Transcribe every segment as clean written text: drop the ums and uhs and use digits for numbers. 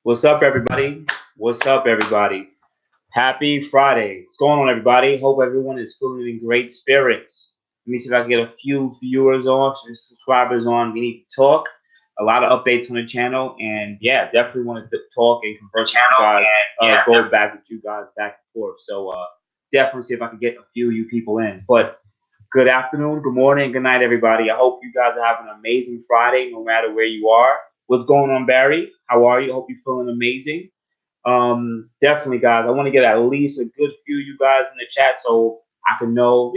What's up, everybody? What's up, everybody? Happy Friday. What's going on, everybody? Hope everyone is feeling in great spirits. Let me see if I can get a few viewers on, some subscribers on. We need to talk. A lot of updates on the channel, and yeah, definitely want to talk and converse with you guys. Go back with you guys back and forth. So definitely see if I can get a few of you people in. But good afternoon, good morning, good night, everybody. I hope you guys are having an amazing Friday, no matter where you are. What's going on, Barry? How are you? Hope you're feeling amazing. Definitely, guys. I want to get at least a good few of you guys in the chat so I can know,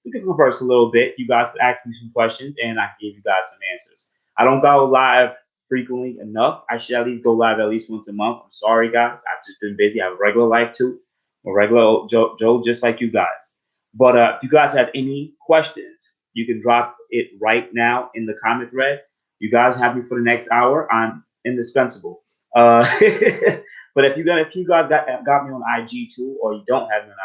we can converse a little bit. You guys can ask me some questions and I can give you guys some answers. I don't go live frequently enough. I should at least go live at least once a month. I'm sorry, guys. I've just been busy. I have a regular life too. I'm a regular Joe, just like you guys. But if you guys have any questions, you can drop it right now in the comment thread. You guys have me for the next hour. I'm indispensable. But if you guys got me on IG too, or you don't have me on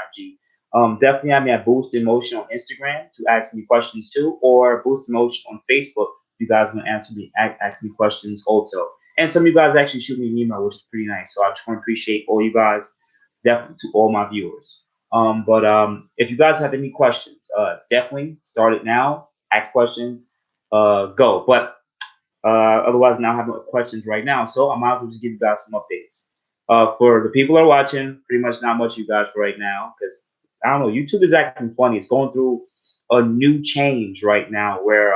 IG, definitely have me at boostinmotion on Instagram to ask me questions too, or boostinmotion on Facebook. You guys want to ask me questions also. And some of you guys actually shoot me an email, which is pretty nice. So I just want to appreciate all you guys, definitely to all my viewers. But if you guys have any questions, definitely start it now. Ask questions, go. But otherwise, now I have no questions right now, so I might as well just give you guys some updates. For the people that are watching, pretty much not much of you guys right now, because I don't know, YouTube is acting funny. It's going through a new change right now where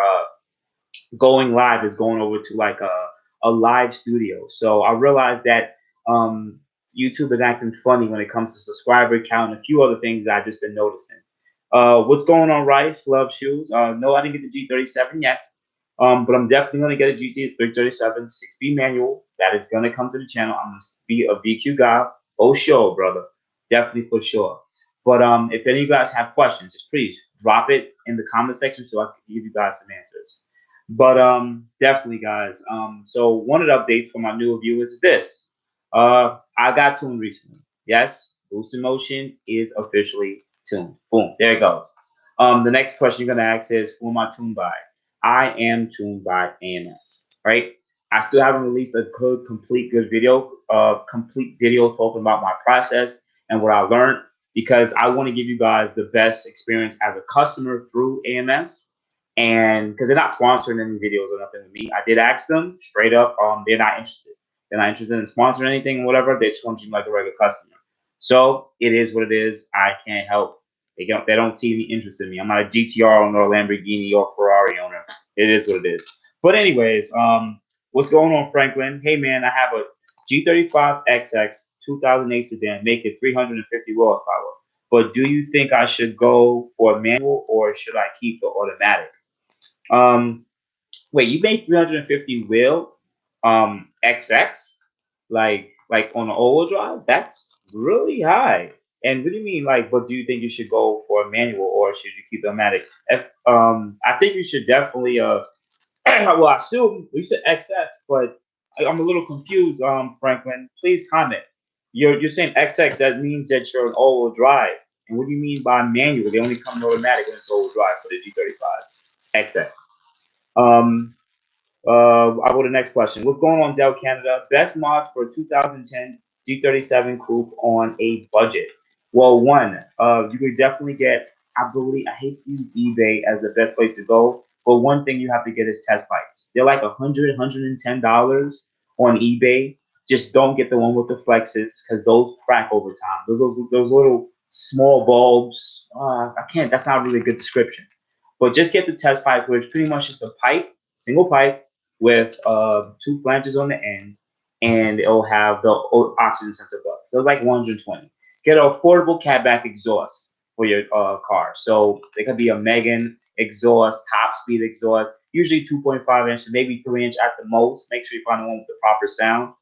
going live is going over to like a live studio. So I realized that YouTube is acting funny when it comes to subscriber count and a few other things that I've just been noticing. What's going on, Rice? Love shoes. No, I didn't get the G37 yet. But I'm definitely going to get a GT337 6-speed manual. That is going to come to the channel. I'm going to be a VQ guy. For sure, brother. Definitely for sure. But if any of you guys have questions, just please drop it in the comment section so I can give you guys some answers. But definitely, guys. So one of the updates for my newer viewers is this. I got tuned recently. Yes, boostinmotion is officially tuned. Boom, there it goes. The next question you're going to ask is, who am I tuned by? I am tuned by AMS, right? I still haven't released a complete video talking about my process and what I learned, because I want to give you guys the best experience as a customer through AMS. And because they're not sponsoring any videos or nothing with me, I did ask them straight up, they're not interested. They're not interested in sponsoring anything or whatever. They just want you like a regular customer. So it is what it is. I can't help. They don't see any interest in me. I'm not a GTR owner, or Lamborghini, or Ferrari owner. It is what it is. But anyways, what's going on, Franklin? Hey man, I have a G35 XX 2008 sedan, making 350 horsepower. But do you think I should go for a manual or should I keep the automatic? Wait, you made 350 wheel XX like on an all-wheel drive? That's really high. And what do you mean, like, but do you think you should go for a manual or should you keep the automatic? I think you should definitely well, I assume we said XX, but I'm a little confused, Franklin. Please comment. You're saying XX, that means that you're an all-wheel drive. And what do you mean by manual? They only come in automatic when it's all-wheel drive for the G35 XX. I'll go to the next question. What's going on, Dell Canada? Best mods for 2010 G37 coupe on a budget. Well, one, you could definitely get, I hate to use eBay as the best place to go, but one thing you have to get is test pipes. They're like $100, $110 on eBay. Just don't get the one with the flexes because those crack over time. Those little small bulbs, I can't, that's not really a good description. But just get the test pipes, where it's pretty much just a pipe, single pipe, with 2 flanges on the end, and it'll have the oxygen sensor butt. So it's like 120. Get an affordable CATBACK exhaust for your car. So it could be a MEGEN exhaust, top speed exhaust, usually 2.5 inch, maybe 3 inch at the most. Make sure you find the one with the proper sound.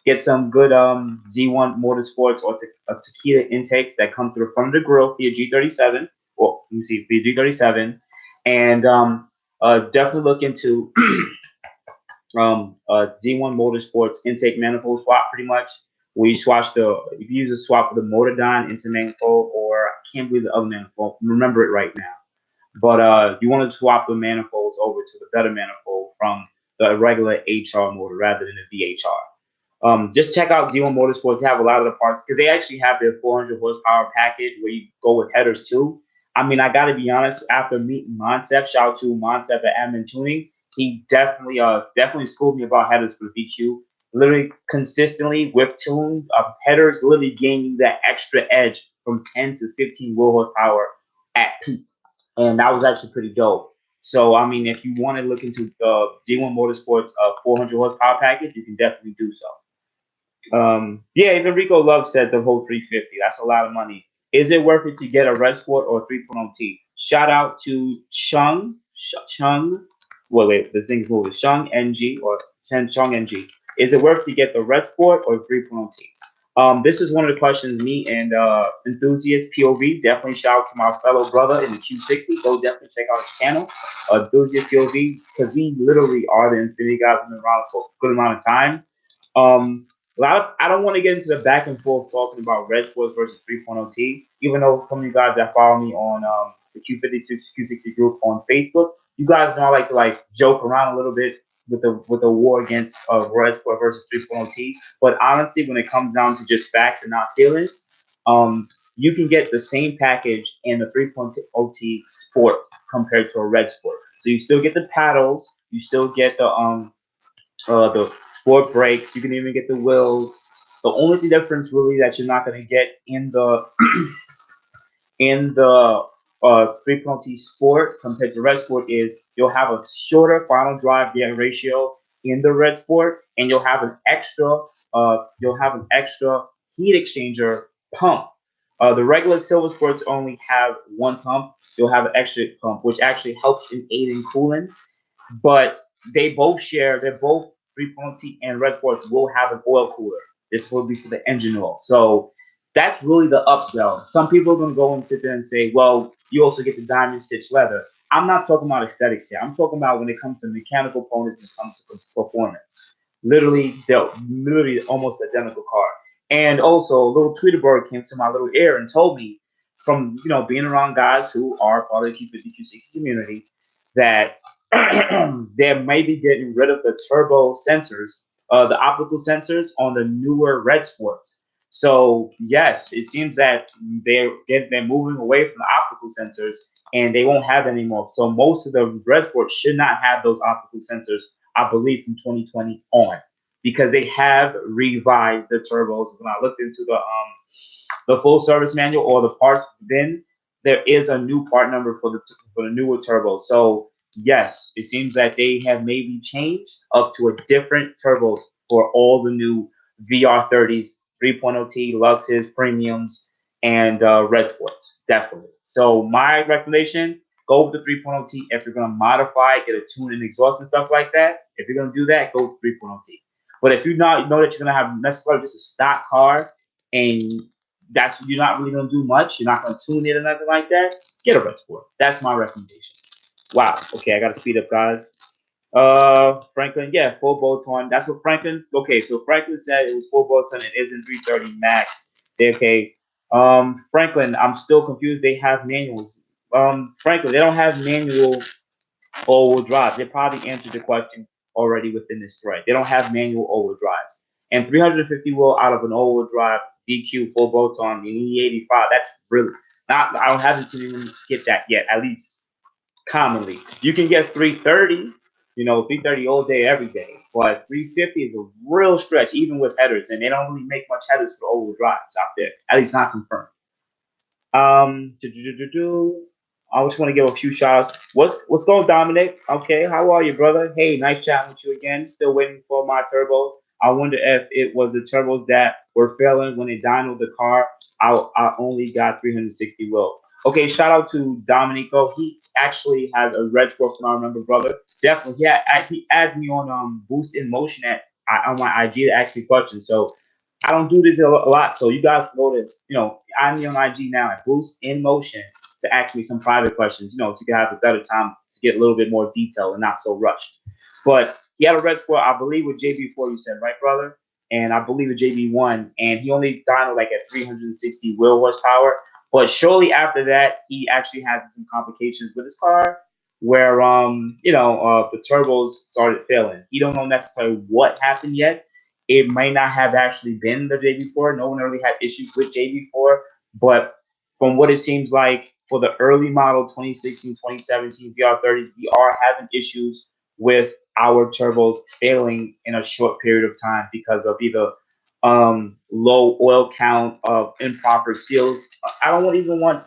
Get some good Z1 Motorsports or Takeda intakes that come through the front of the grill for your G37. Well, let me see, for your G37. And definitely look into Z1 Motorsports intake manifold swap, pretty much, where you swap if you use a swap for the Motordyne into manifold, or I can't believe the other manifold, remember it right now. But you want to swap the manifolds over to the better manifold from the regular HR motor rather than the VHR. Just check out Z1 Motorsports. They have a lot of the parts because they actually have their 400 horsepower package where you go with headers too. I mean, I got to be honest. After meeting Monsef, shout out to Monsef at Admin Tuning, he definitely schooled me about headers for VQ. Literally, consistently with tune, headers literally gain you that extra edge from 10 to 15 wheel horsepower at peak, and that was actually pretty dope. So, I mean, if you want to look into the Z1 Motorsports 400 horsepower package, you can definitely do so. Yeah, even Rico Love said the whole 350. That's a lot of money. Is it worth it to get a Redsport or 3.0T? Shout out to Chung. Wait, this thing's moving. Chung NG or Chung NG. Is it worth to get the Redsport or 3.0T? This is one of the questions me and Enthusiast POV. Definitely shout out to my fellow brother in the Q60. Go definitely check out his channel, Enthusiast POV, because we literally are the Infinity guys who've been around for a good amount of time. I don't want to get into the back and forth talking about Red Sports versus 3.0T, even though some of you guys that follow me on the Q50 Q60 group on Facebook, you guys know I like to joke around a little bit with the war against Red Sport versus 3.0T. But honestly, when it comes down to just facts and not feelings, you can get the same package in the 3.0T Sport compared to a Red Sport. So you still get the paddles, you still get the sport brakes. You can even get the wheels. The only difference really that you're not going to get in the 3.0T Sport compared to Red Sport is you'll have a shorter final drive gear ratio in the Red Sport, and you'll have an extra heat exchanger pump. The regular Silver Sports only have one pump. You'll have an extra pump, which actually helps in aiding cooling, but they're both 3.0T and Red Sports will have an oil cooler. This will be for the engine oil. So that's really the upsell. Some people are going to go and sit there and say, well, you also get the diamond stitch leather. I'm not talking about aesthetics here. I'm talking about when it comes to mechanical components, when it comes to performance. Literally almost identical car. And also, a little Tweeter bird came to my little ear and told me, from being around guys who are part of the Q50 Q60 community, that they may be getting rid of the turbo sensors, the optical sensors on the newer Red Sports. So yes, it seems that they're moving away from the optical sensors, and they won't have any more. So most of the Red Sports should not have those optical sensors, I believe, from 2020 on, because they have revised the turbos. When I looked into the full service manual or the parts, then there is a new part number for the newer turbos. So yes, it seems that they have maybe changed up to a different turbo for all the new VR30s, 3.0T, Luxes, Premiums, and Red Sports, definitely. So my recommendation, go with the 3.0T. If you're going to modify, get a tune and exhaust and stuff like that, if you're going to do that, go with 3.0T. But if you know that you're going to have necessarily just a stock car, and you're not really going to do much, you're not going to tune it or nothing like that, get a Red Sport. That's my recommendation. Wow. Okay, I got to speed up, guys. Franklin, yeah, full bolt-on. That's what Franklin. Okay, so Franklin said it was full bolt-on. It isn't 330 max. Okay. Franklin, I'm still confused. They have manuals. Franklin, they don't have manual all-wheel drive. They probably answered the question already within this thread. They don't have manual all-wheel drives. And 350 wheel out of an all-wheel drive DQ full bolt-on in E85. That's really not. I haven't seen anyone get that yet. At least commonly. You can get 330, 330 all day, every day. But 350 is a real stretch, even with headers. And they don't really make much headers for all-wheel drives out there, at least not confirmed. I just want to give a few shout outs. What's going, Dominic? Okay, how are you, brother? Hey, nice chatting with you again. Still waiting for my turbos. I wonder if it was the turbos that were failing when they dynoed the car. I only got 360 wheel. Okay, shout out to Dominico. He actually has a red sport from I remember, brother. Definitely, yeah. He adds me on boostinmotion on my IG to ask me questions. So I don't do this a lot, so you guys can go to, I'm on IG now at boostinmotion to ask me some private questions, so you can have a better time to get a little bit more detail and not so rushed. But he had a red sport, I believe, with JB4, you said, right, brother? And I believe with JB1, and he only dynoed like at 360 wheel horsepower. But shortly after that, he actually had some complications with his car where, the turbos started failing. He don't know necessarily what happened yet. it might not have actually been the JB4. No one really had issues with JB4, but from what it seems like for the early model 2016, 2017 VR30s, we are having issues with our turbos failing in a short period of time because of either low oil count of improper seals. I don't even want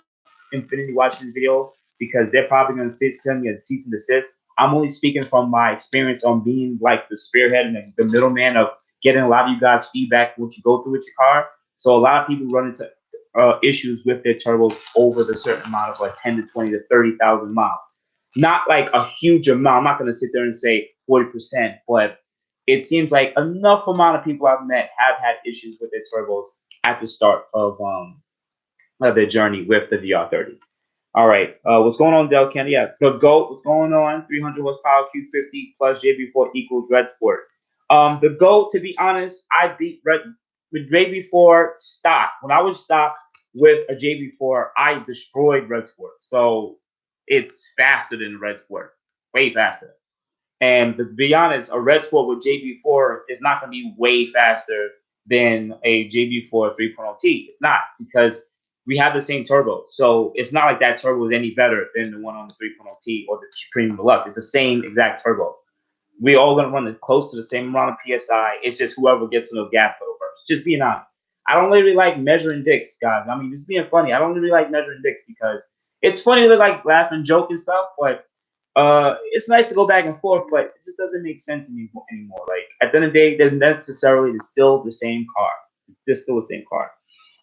Infinity watching this video because they're probably going to send me a cease and desist. I'm only speaking from my experience on being like the spearhead and the middleman of getting a lot of you guys feedback what you go through with your car. So a lot of people run into issues with their turbos over the certain amount of like 10 to 20 to 30,000 miles. Not like a huge amount. I'm not going to sit there and say 40%, but it seems like enough amount of people I've met have had issues with their turbos at the start of their journey with the VR30. All right, what's going on, Del Candy? Yeah, the GOAT, what's going on? 300 horsepower Q50 plus JB4 equals Redsport. The GOAT, to be honest, I beat with JB4 stock. When I was stock with a JB4, I destroyed Redsport. So it's faster than Redsport, way faster. And to be honest, a Redsport with JB4 is not going to be way faster than a JB4 3.0T. It's not, because we have the same turbo. So it's not like that turbo is any better than the one on the 3.0T or the Premium Deluxe. It's the same exact turbo. We all going to run it close to the same amount of PSI. It's just whoever gets to the gas pedal first. Just being honest. I don't really like measuring dicks, guys. I mean, just being funny. I don't really like measuring dicks because it's funny to like laugh and joke and stuff, but it's nice to go back and forth, but it just doesn't make sense anymore. Like at the end of the day, they're necessarily still the same car. It's still the same car.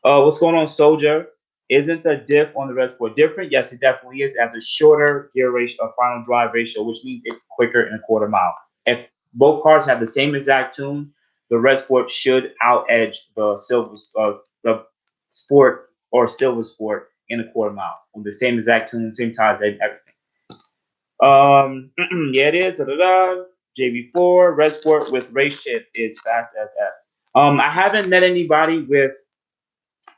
What's going on, Soldier? Isn't the diff on the Redsport different? Yes, it definitely is. It has a shorter gear ratio, a final drive ratio, which means it's quicker in a quarter mile. If both cars have the same exact tune, the Redsport should out edge the the Sport or Silver Sport in a quarter mile on the same exact tune, same tires, everything. Yeah, it is. JB4 Redsport with race chip is fast as F. I haven't met anybody with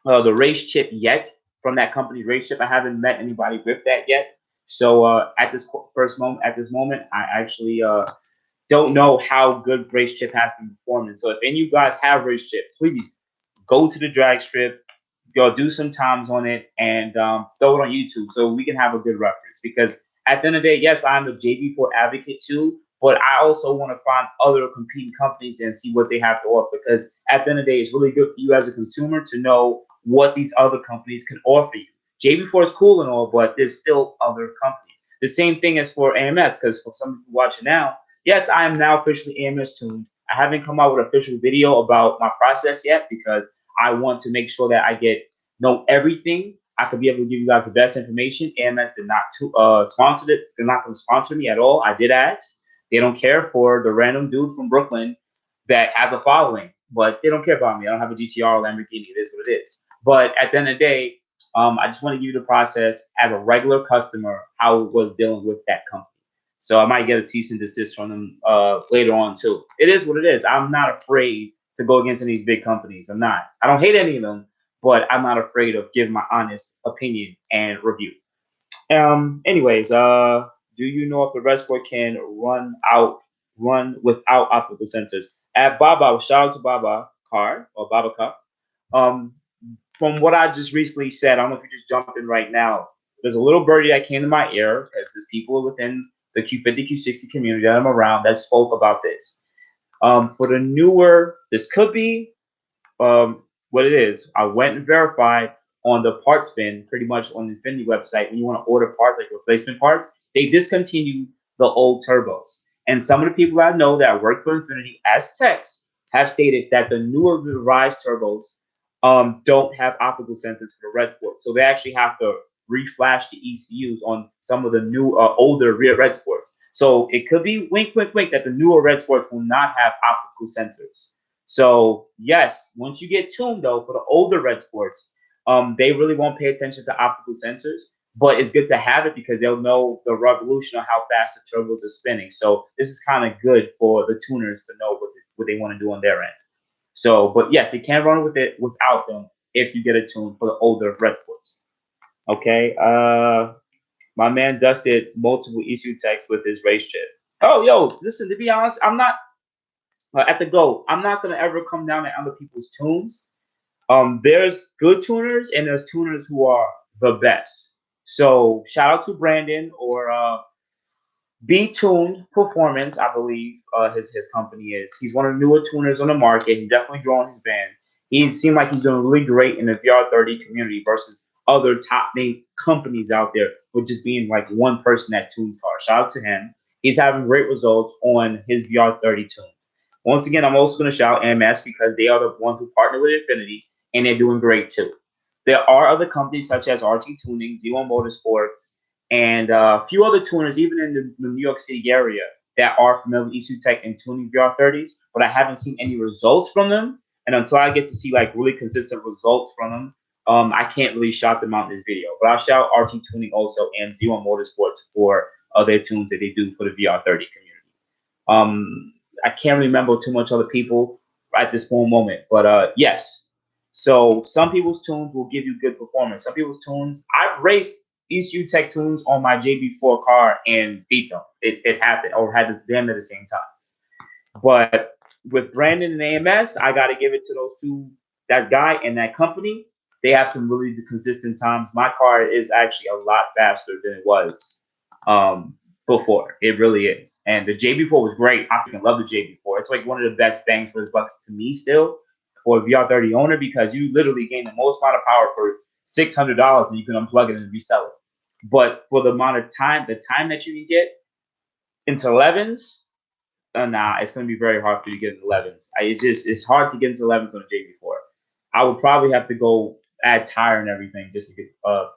the race chip yet from that company race chip. I haven't met anybody with that yet. So at this moment, I actually don't know how good race chip has been performing. So if any of you guys have race chip, please go to the drag strip, go do some times on it, and throw it on YouTube so we can have a good reference. Because at the end of the day, yes, I'm a JB4 advocate too, but I also want to find other competing companies and see what they have to offer. Because at the end of the day, it's really good for you as a consumer to know what these other companies can offer you. JB4 is cool and all, but there's still other companies. The same thing as for AMS, because for some people watching now, yes, I am now officially AMS tuned. I haven't come out with an official video about my process yet because I want to make sure that I know everything. I could be able to give you guys the best information. AMS did not sponsor it. They're not going to sponsor me at all. I did ask. They don't care for the random dude from Brooklyn that has a following, but they don't care about me. I don't have a GTR or Lamborghini. It is what it is. But at the end of the day, I just want to give you the process as a regular customer, how it was dealing with that company. So I might get a cease and desist from them later on too. It is what it is. I'm not afraid to go against any of these big companies. I'm not. I don't hate any of them, but I'm not afraid of giving my honest opinion and review. Anyways, do you know if the Redsport can run without optical sensors? At Baba, shout out to Baba Car or Baba Cup. From what I just recently said, I don't know if you just jumped in right now. There's a little birdie that came to my ear because there's people within the Q50 Q60 community that I'm around that spoke about this. For the newer, this could be what it is. I went and verified on the parts bin, pretty much on the Infinity website. When you want to order parts like replacement parts, they discontinued the old turbos. And some of the people I know that work for Infinity as techs have stated that the newer Rise turbos don't have optical sensors for the Redsport. So they actually have to reflash the ECUs on some of the new, older rear Redsports. So it could be wink, wink, wink that the newer Redsports will not have optical sensors. So yes, once you get tuned though for the older Redsports, they really won't pay attention to optical sensors. But it's good to have it because they'll know the revolution of how fast the turbos are spinning. So this is kind of good for the tuners to know what they want to do on their end. So, but yes, it can run with it without them if you get a tune for the older Redsports. Okay. My man dusted multiple ECU techs with his race chip. Oh, yo, listen, to be honest, I'm not at the go, I'm not gonna ever come down at other people's tunes. There's good tuners and there's tuners who are the best. So shout out to Brandon or Be Tuned Performance, I believe his company is. He's one of the newer tuners on the market. He's definitely growing his band. He seemed like he's doing really great in the VR30 community versus other top name companies out there with just being like one person that tunes cars. Shout out to him. He's having great results on his VR30 tunes. Once again, I'm also going to shout MS because they are the ones who partner with Infinity and they're doing great too. There are other companies such as RT Tuning, Z1 Motorsports, and a few other tuners, even in the New York City area, that are familiar with ECU Tech and tuning VR30s, but I haven't seen any results from them. And until I get to see like really consistent results from them, I can't really shout them out in this video. But I'll shout RT Tuning also and Z1 Motorsports for their tunes that they do for the VR30 community. I can't remember too much other people at this moment, but yes. So some people's tunes will give you good performance. Some people's tunes, I've raced ECU Tech tunes on my JB4 car and beat them. It happened, or had them at the same time. But with Brandon and AMS, I got to give it to those two, that guy and that company. They have some really consistent times. My car is actually a lot faster than it was before. It really is. And the JB4 was great. I freaking love the JB4. It's like one of the best bangs for his bucks to me still for a VR30 owner because you literally gain the most amount of power for $600 and you can unplug it and resell it. But for the amount of time, the time that you can get into 11s, nah, it's going to be very hard for you to get into 11s. It's hard to get into 11s on a JB4. I would probably have to go add tire and everything just to get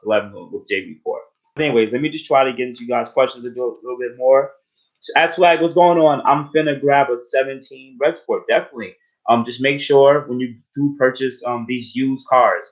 11 with JB4. But anyways, let me just try to get into you guys' questions a little bit more. So, AXLEBACK, what's going on? I'm finna grab a 17 Redsport, definitely. Just make sure when you do purchase these used cars,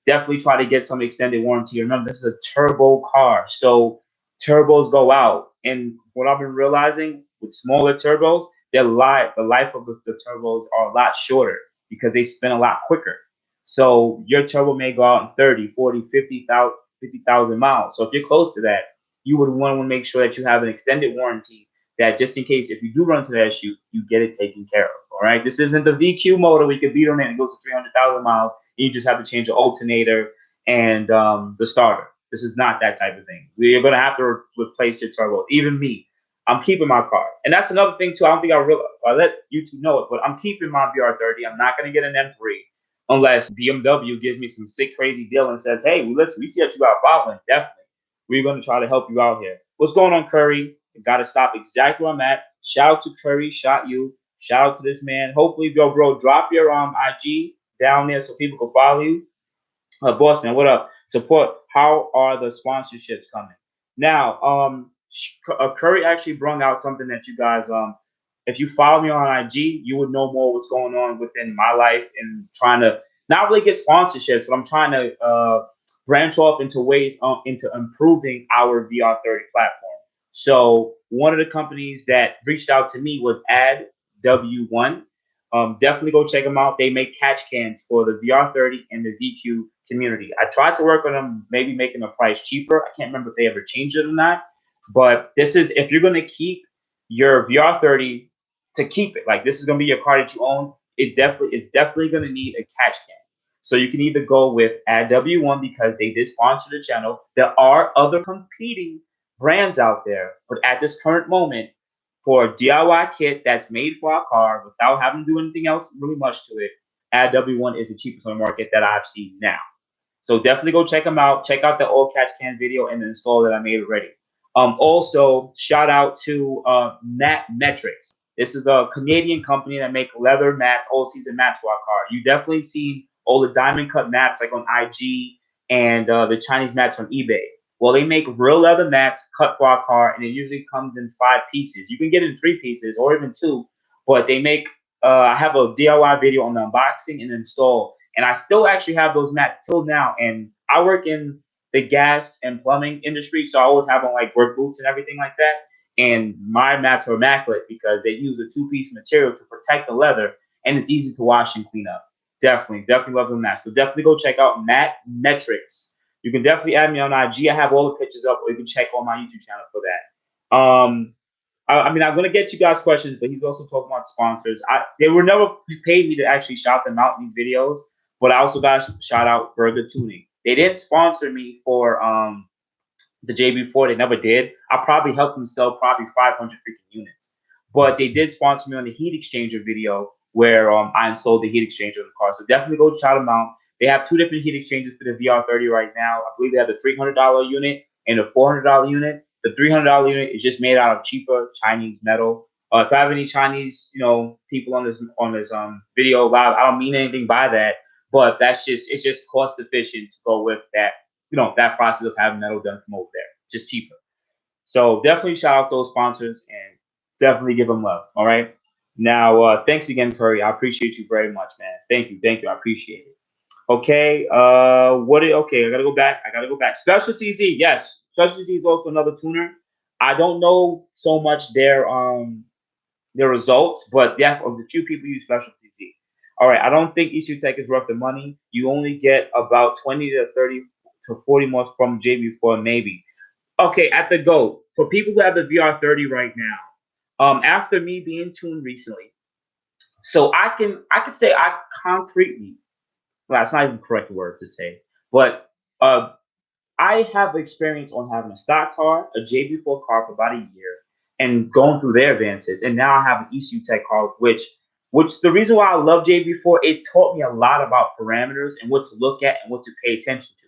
definitely try to get some extended warranty. Remember, this is a turbo car, so turbos go out. And what I've been realizing with smaller turbos, the life of the turbos are a lot shorter because they spin a lot quicker. So your turbo may go out in 30, 40, 50,000 miles. So if you're close to that, you would want to make sure that you have an extended warranty that just in case if you do run into that issue, you get it taken care of. All right. This isn't the VQ motor where you can beat on it and it goes to 300,000 miles. And you just have to change the alternator and the starter. This is not that type of thing. You're going to have to replace your turbos. Even me, I'm keeping my car. And that's another thing too. I don't think I let YouTube know it, but I'm keeping my VR30. I'm not going to get an M3 unless BMW gives me some sick, crazy deal and says, hey, listen, we see that you got following. Definitely. We're going to try to help you out here. What's going on, Curry? Got to stop exactly where I'm at. Shout out to Curry. Shout you. Shout out to this man. Hopefully, bro, drop your IG down there so people can follow you. Boss man, what up? Support. How are the sponsorships coming? Now, Curry actually brought out something that you guys, if you follow me on IG, you would know more what's going on within my life and trying to not really get sponsorships, but I'm trying to branch off into ways into improving our VR30 platform. So one of the companies that reached out to me was ADW1. Definitely go check them out. They make catch cans for the VR30 and the VQ community. I tried to work on them, maybe making the price cheaper. I can't remember if they ever changed it or not. But this is, if you're going to keep your VR30 to keep it, like this is going to be your car that you own, it's definitely going to need a catch can. So you can either go with ADW1 because they did sponsor the channel. There are other competing brands out there, but at this current moment, for a DIY kit that's made for our car without having to do anything else really much to it, ADW1 is the cheapest on the market that I've seen now. So definitely go check them out. Check out the old catch can video and the install that I made already. Also, shout out to Metrics. This is a Canadian company that make leather mats, all-season mats for our car. You definitely seen all the diamond cut mats like on IG and the Chinese mats from eBay. Well, they make real leather mats cut for our car, and it usually comes in 5 pieces. You can get it in 3 pieces or even 2, but they make. I have a DIY video on the unboxing and install, and I still actually have those mats till now. And I work in the gas and plumbing industry, so I always have on like work boots and everything like that. And my mats are immaculate because they use a 2-piece material to protect the leather, and it's easy to wash and clean up. Definitely love the mats. So definitely go check out Metrics. You can definitely add me on IG. I have all the pictures up, or you can check on my YouTube channel for that. I mean, I'm gonna get you guys questions, but he's also talking about sponsors. They were never paid me to actually shout them out in these videos, but I also got to shout out Burger Tuning. They didn't sponsor me for the JB4. They never did. I probably helped them sell probably 500 freaking units, but they did sponsor me on the heat exchanger video where I installed the heat exchanger in the car. So definitely go shout them out. They have two different heat exchangers for the VR30 right now. I believe they have the $300 unit and a $400 unit. The $300 unit is just made out of cheaper Chinese metal. If I have any Chinese, people on this video live, I don't mean anything by that, but it's just cost efficient to go with that, that process of having metal done from over there, just cheaper. So definitely shout out those sponsors and definitely give them love. All right. Now, thanks again, Curry. I appreciate you very much, man. Thank you. I appreciate it. Okay. Okay, I gotta go back. Specialty Z, yes. Specialty Z is also another tuner. I don't know so much their results, but yeah, of the few people use Specialty Z. All right, I don't think ECU Tech is worth the money. You only get about 20 to 30 to 40 more from JB4, maybe. Okay, at the GOAT, for people who have the VR30 right now, after me being tuned recently, so I can say I concretely, well, that's not even the correct word to say, but I have experience on having a stock car, a JB4 car for about a year, and going through their advances. And now I have an ECU Tech car, which the reason why I love JB4, it taught me a lot about parameters and what to look at and what to pay attention to.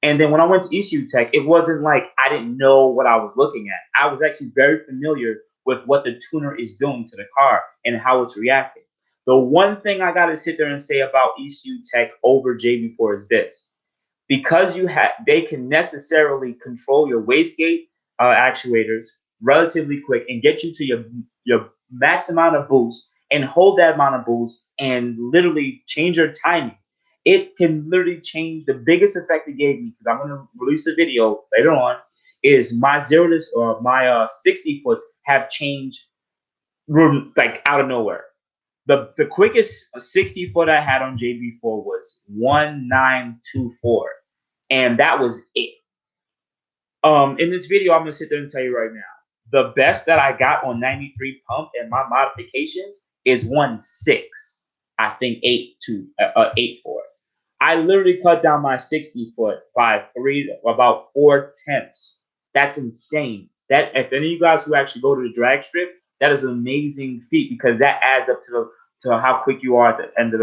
And then when I went to ECU Tech, it wasn't like I didn't know what I was looking at. I was actually very familiar with what the tuner is doing to the car and how it's reacting. The one thing I got to sit there and say about ECU Tech over JB4 is this: because they can necessarily control your wastegate actuators relatively quick and get you to your max amount of boost and hold that amount of boost and literally change your timing. It can literally change. The biggest effect it gave me, because I'm going to release a video later on, is my 60 foots have changed like out of nowhere. The quickest 60 foot I had on JB4 was 1924, and that was it. In this video, I'm gonna sit there and tell you right now, the best that I got on 93 pump and my modifications is 1.6. I think 8.4. I literally cut down my 60 foot by about 4/10. That's insane. That, if any of you guys who actually go to the drag strip, that is an amazing feat, because that adds up to how quick you are at the end of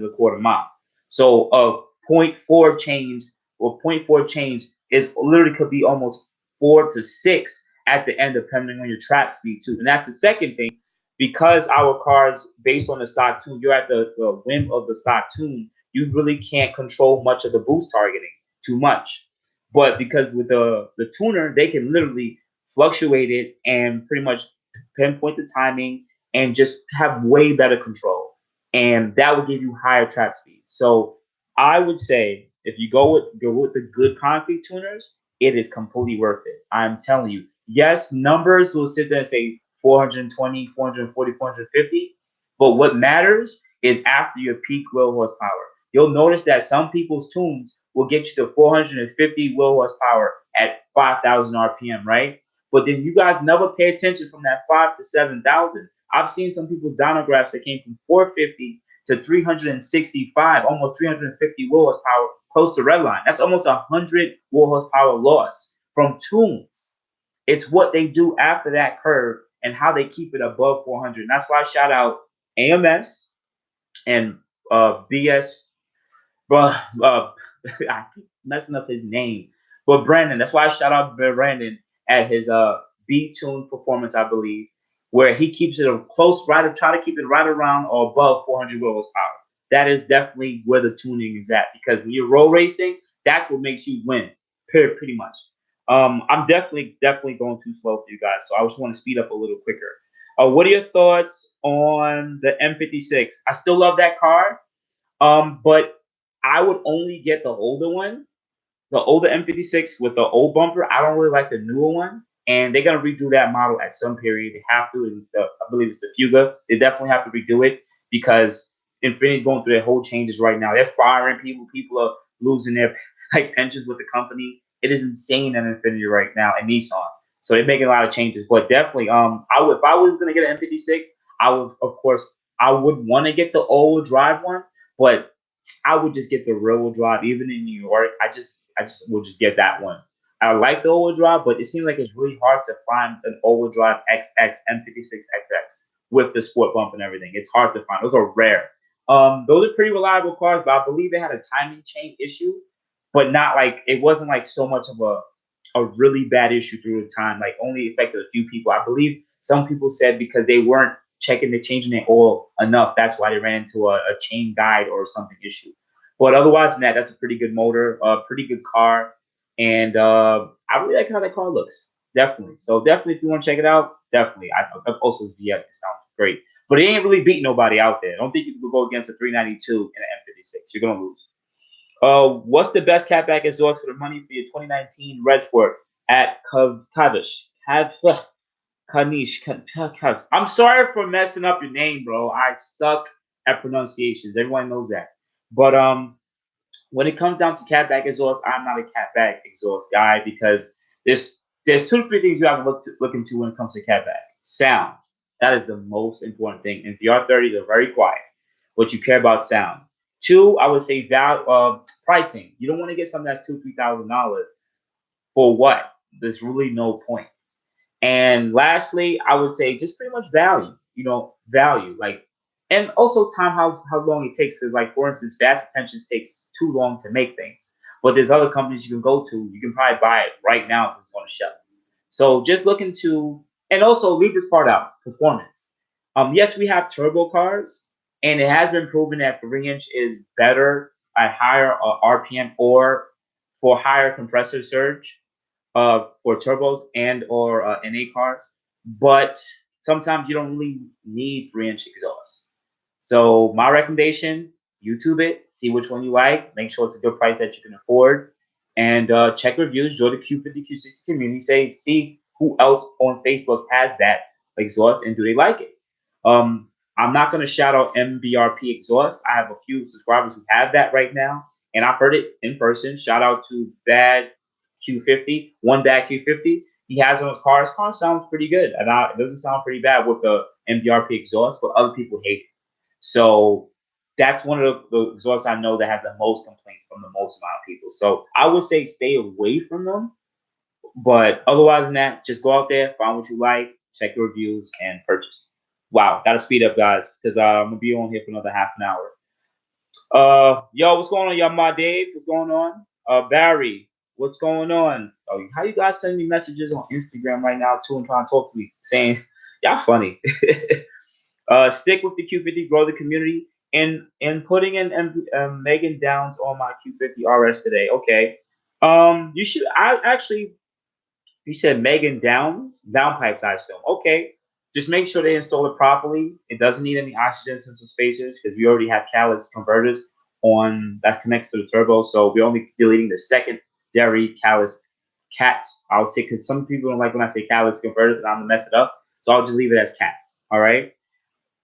the quarter mile. So a 0.4 change or 0.4 change is literally could be almost 4 to 6 at the end, depending on your trap speed too. And that's the second thing, because our cars based on the stock tune, you're at the whim of the stock tune. You really can't control much of the boost targeting too much. But because with the tuner, they can literally fluctuate it and pretty much pinpoint the timing and just have way better control. And that will give you higher trap speed. So I would say if you go with the good concrete tuners, it is completely worth it. I'm telling you. Yes, numbers will sit there and say 420, 440, 450. But what matters is after your peak wheel horsepower. You'll notice that some people's tunes will get you to 450 wheel horsepower at 5,000 RPM, right? But then you guys never pay attention from that 5 to 7,000. I've seen some people's dynographs that came from 450 to 365, almost 350 wheel horsepower, close to redline. That's almost 100 wheel horsepower loss from tunes. It's what they do after that curve and how they keep it above 400. And that's why I shout out AMS and BS. But I keep messing up his name. But Brandon, that's why I shout out Brandon at his B-Tune performance, I believe, where he keeps it close, try to keep it right around or above 400 wheel horsepower. That is definitely where the tuning is at, because when you're road racing, that's what makes you win, pretty much. I'm definitely going too slow for you guys, so I just want to speed up a little quicker. What are your thoughts on the M56? I still love that car, but I would only get the older one, the older M56 with the old bumper. I don't really like the newer one, and they're gonna redo that model at some period. They have to. I believe it's the Fuga. They definitely have to redo it, because Infinity's going through their whole changes right now. They're firing people. People are losing their pensions with the company. It is insane at Infinity right now, and Nissan. So they're making a lot of changes. But definitely, I would, if I was gonna get an M56, I would, of course, I would want to get the all-wheel drive one, but I would just get the rear-wheel drive. Even in New York, I just would just get that one. I like the all-wheel drive, but it seems like it's really hard to find an all-wheel drive XX M56 XX with the sport bump and everything. It's hard to find. Those are rare. Those are pretty reliable cars, but I believe they had a timing chain issue, but not like it wasn't like so much of a really bad issue through the time. Like only affected a few people. I believe some people said because they weren't checking the changing their oil enough, that's why they ran into a chain guide or something issue. But otherwise than that, that's a pretty good motor, pretty good car, and I really like how that car looks. Definitely. So definitely, if you want to check it out, definitely. I also VF. It sounds great, but it ain't really beat nobody out there. I don't think you can go against a 392 in an M56. You're gonna lose. What's the best catback exhaust for the money for your 2019 Redsport at Kadish? Kanish. I'm sorry for messing up your name, bro. I suck at pronunciations. Everyone knows that. But when it comes down to catback exhaust, I'm not a catback exhaust guy because there's two to three things you have to look into when it comes to catback. Sound. That is the most important thing. And VR30s are very quiet, but you care about sound. Two, I would say pricing. You don't want to get something that's $2,000-$3,000 for what? There's really no point. And lastly, I would say just pretty much value. Value like, and also time how long it takes. Because like for instance, fast attention takes too long to make things. But there's other companies you can go to. You can probably buy it right now if it's on the shelf. So just look into, and also leave this part out, performance. Yes, we have turbo cars, and it has been proven that 3-inch is better at higher RPM or for higher compressor surge for turbos and or NA cars. But sometimes you don't really need 3-inch exhaust. So my recommendation, YouTube it, see which one you like, make sure it's a good price that you can afford, and check reviews, join the Q50 Q60 community, see who else on Facebook has that exhaust and do they like it. I'm not going to shout out MBRP exhaust. I have a few subscribers who have that right now, and I've heard it in person. Shout out to Bad Q50, one Bad Q50. He has on his car. His car sounds pretty good, and it doesn't sound pretty bad with the MBRP exhaust, but other people hate it. So that's one of the exhausts I know that has the most complaints from the most amount of people. So I would say stay away from them. But otherwise than that, just go out there, find what you like, check the reviews, and purchase. Wow, gotta speed up, guys, because I'm gonna be on here for another half an hour. Yo, what's going on, y'all? My Dave, what's going on? Barry, what's going on? Oh, how you guys sending me messages on Instagram right now too and trying to talk to me, saying y'all funny. Stick with the Q50, grow the community, and putting in MEGEN downs on my Q50 RS today. Okay. You should. I actually. You said MEGEN downpipes, I assume. Okay. Just make sure they install it properly. It doesn't need any oxygen sensor spacers because we already have catalyst converters on that connects to the turbo. So we're only deleting the secondary catalyst cats. I would say because some people don't like when I say catalyst converters and I'm gonna mess it up. So I'll just leave it as cats. All right.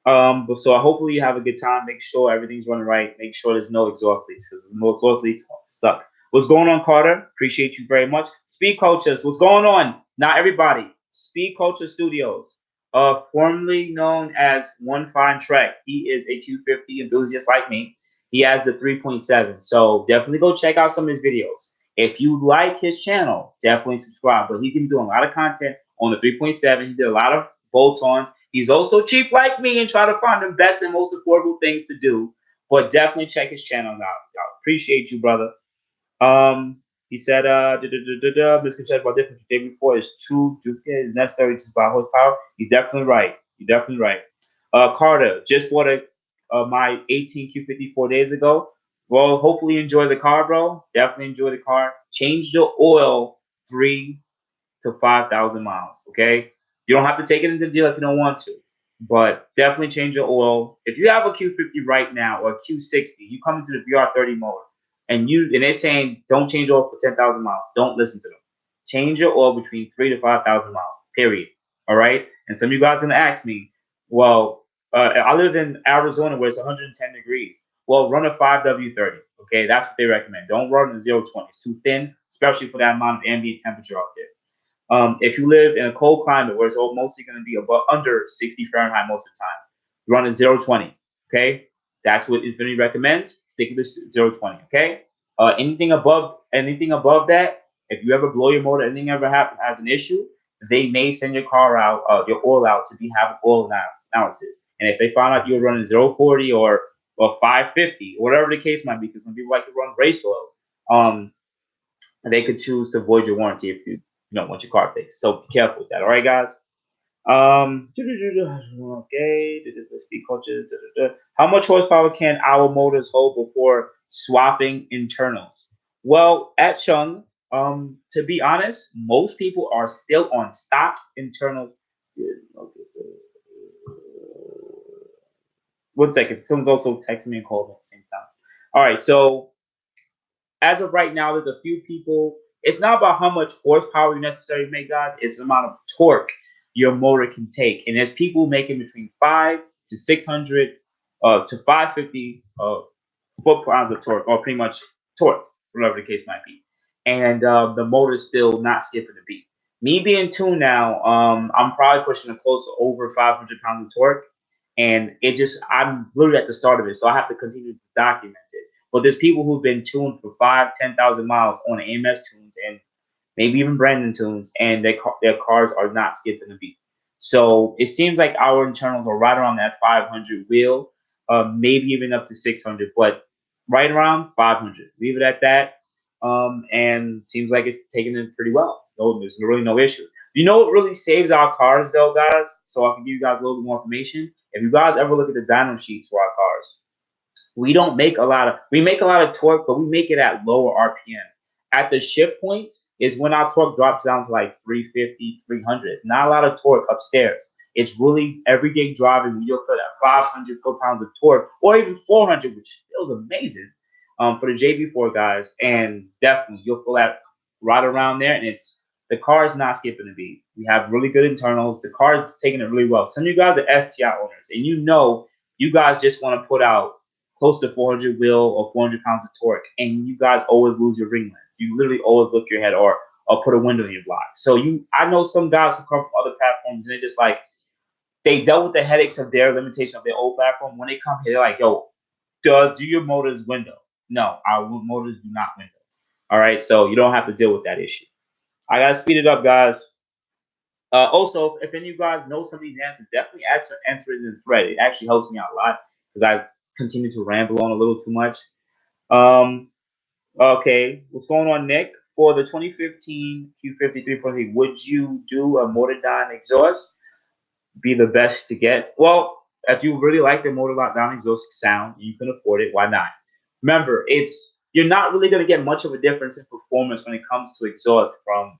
But so hopefully you have a good time. Make sure everything's running right. Make sure there's no exhaust leaks because no exhaust leaks suck. What's going on, Carter? Appreciate you very much. Speed Cultures, what's going on? Not everybody. Speed Culture Studios, formerly known as One Fine Trek. He is a Q50 enthusiast like me. He has the 3.7. So definitely go check out some of his videos. If you like his channel, definitely subscribe. But he's been doing a lot of content on the 3.7. He did a lot of bolt-ons. He's also cheap like me and try to find the best and most affordable things to do. But definitely check his channel out. Y'all appreciate you, brother. He said, misconception about difference the day before is true. Is necessary to buy horsepower. He's definitely right. You're definitely right. Carter just bought my 18 Q50 4 days ago. Well, hopefully you enjoy the car, bro. Definitely enjoy the car. Change the oil 3 to 5,000 miles. Okay, you don't have to take it into the deal if you don't want to, but definitely change your oil. If you have a Q50 right now or a Q60, you come into the VR30 mode and they're saying don't change oil for 10,000 miles. Don't listen to them. Change your oil between 3 to 5,000 miles. Period. All right. And some of you guys gonna ask me, well, I live in Arizona where it's 110 degrees. Well, run a 5W30. Okay, that's what they recommend. Don't run a 020. It's too thin, especially for that amount of ambient temperature out there. If you live in a cold climate where it's mostly going to be above under 60 Fahrenheit most of the time, run at 020. Okay, that's what Infinity recommends. Stick with 020. Okay, anything above that, if you ever blow your motor, anything ever happen has an issue, they may send your car out, your oil out to have oil analysis. And if they find out you're running 040 or 550, whatever the case might be, because some people like to run race oils, they could choose to void your warranty if you don't want your car fixed. So be careful with that. All right, guys. Okay. Let's see, coaches. How much horsepower can our motors hold before swapping internals? Well, at Chung, to be honest, most people are still on stock internals. One second. Someone's also texting me and calling at the same time. All right. So as of right now, there's a few people. It's not about how much horsepower you necessarily make, guys. It's the amount of torque your motor can take. And there's people making between 5 to 600 to 550 foot-pounds of torque, or pretty much torque, whatever the case might be. And the motor's still not skipping a beat. Me being tuned now, I'm probably pushing a close to over 500 pounds of torque. And I'm literally at the start of it, so I have to continue to document it. But there's people who've been tuned for 5,000-10,000 miles on AMS tunes and maybe even Brandon tunes, and their cars are not skipping a beat. So it seems like our internals are right around that 500 wheel, maybe even up to 600, but right around 500. Leave it at that. And seems like it's taking it pretty well. No, there's really no issue. You know what really saves our cars, though, guys? So I can give you guys a little bit more information. If you guys ever look at the dyno sheets for our cars, we make a lot of torque, but we make it at lower RPM. At the shift points is when our torque drops down to like 350, 300. It's not a lot of torque upstairs. It's really everyday driving when you'll feel that 500 foot-pounds of torque, or even 400, which feels amazing for the JB4 guys. And definitely you'll feel that right around there, and the car is not skipping a beat. We have really good internals. The car is taking it really well. Some of you guys are STI owners, and you guys just want to put out close to 400 wheel or 400 pounds of torque, and you guys always lose your ring lens. You literally always lift your head or put a window in your block. So I know some guys who come from other platforms, and they're just like, they dealt with the headaches of their limitation of their old platform. When they come here, they're like, yo, do your motors window? No, our motors do not window. All right, so you don't have to deal with that issue. I gotta speed it up, guys. Also, if any of you guys know some of these answers, definitely answer it in the thread. It actually helps me out a lot because I continue to ramble on a little too much. Okay, what's going on, Nick? For the 2015 Q50 3.3, would you do a Motordyne exhaust? Be the best to get? Well, if you really like the Motordyne exhaust sound, you can afford it. Why not? Remember, you're not really going to get much of a difference in performance when it comes to exhaust for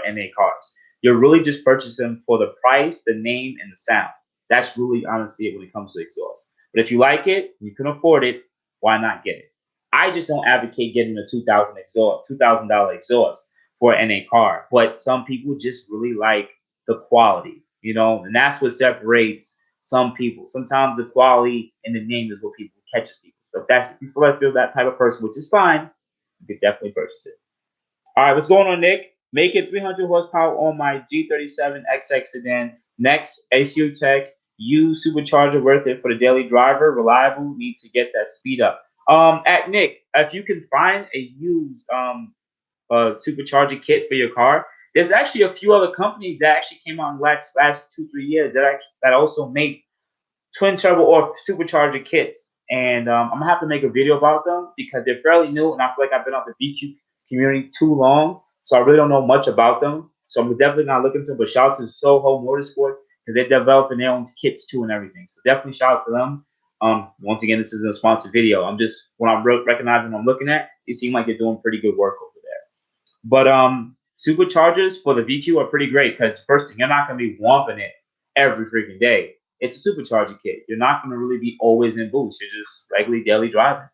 NA cars. You're really just purchasing them for the price, the name, and the sound. That's really honestly it when it comes to exhaust. But if you like it, you can afford it, why not get it? I just don't advocate getting a $2,000 exhaust for an NA car. But some people just really like the quality, and that's what separates some people. Sometimes the quality and the name is what people catches people. So if you feel that type of person, which is fine, you could definitely purchase it. All right, what's going on, Nick? Make it 300 horsepower on my G37 XX sedan. Next, ACU Tech. Use supercharger worth it for the daily driver. Reliable. Need to get that speed up. At Nick, if you can find a used supercharger kit for your car, there's actually a few other companies that actually came out in the last 2-3 years that also make twin turbo or supercharger kits. And I'm gonna have to make a video about them because they're fairly new, and I feel like I've been on the VQ community too long, so I really don't know much about them. So I'm definitely gonna look into them. But shout out to Soho Motorsports because they're developing their own kits too and everything. So definitely shout out to them. Once again, this isn't a sponsored video. I'm just when I'm recognizing what I'm looking at, it seems like they're doing pretty good work over there. But superchargers for the VQ are pretty great because first thing, you're not gonna be womping it every freaking day. It's a supercharger kit. You're not going to really be always in boost. You're just regularly daily driving.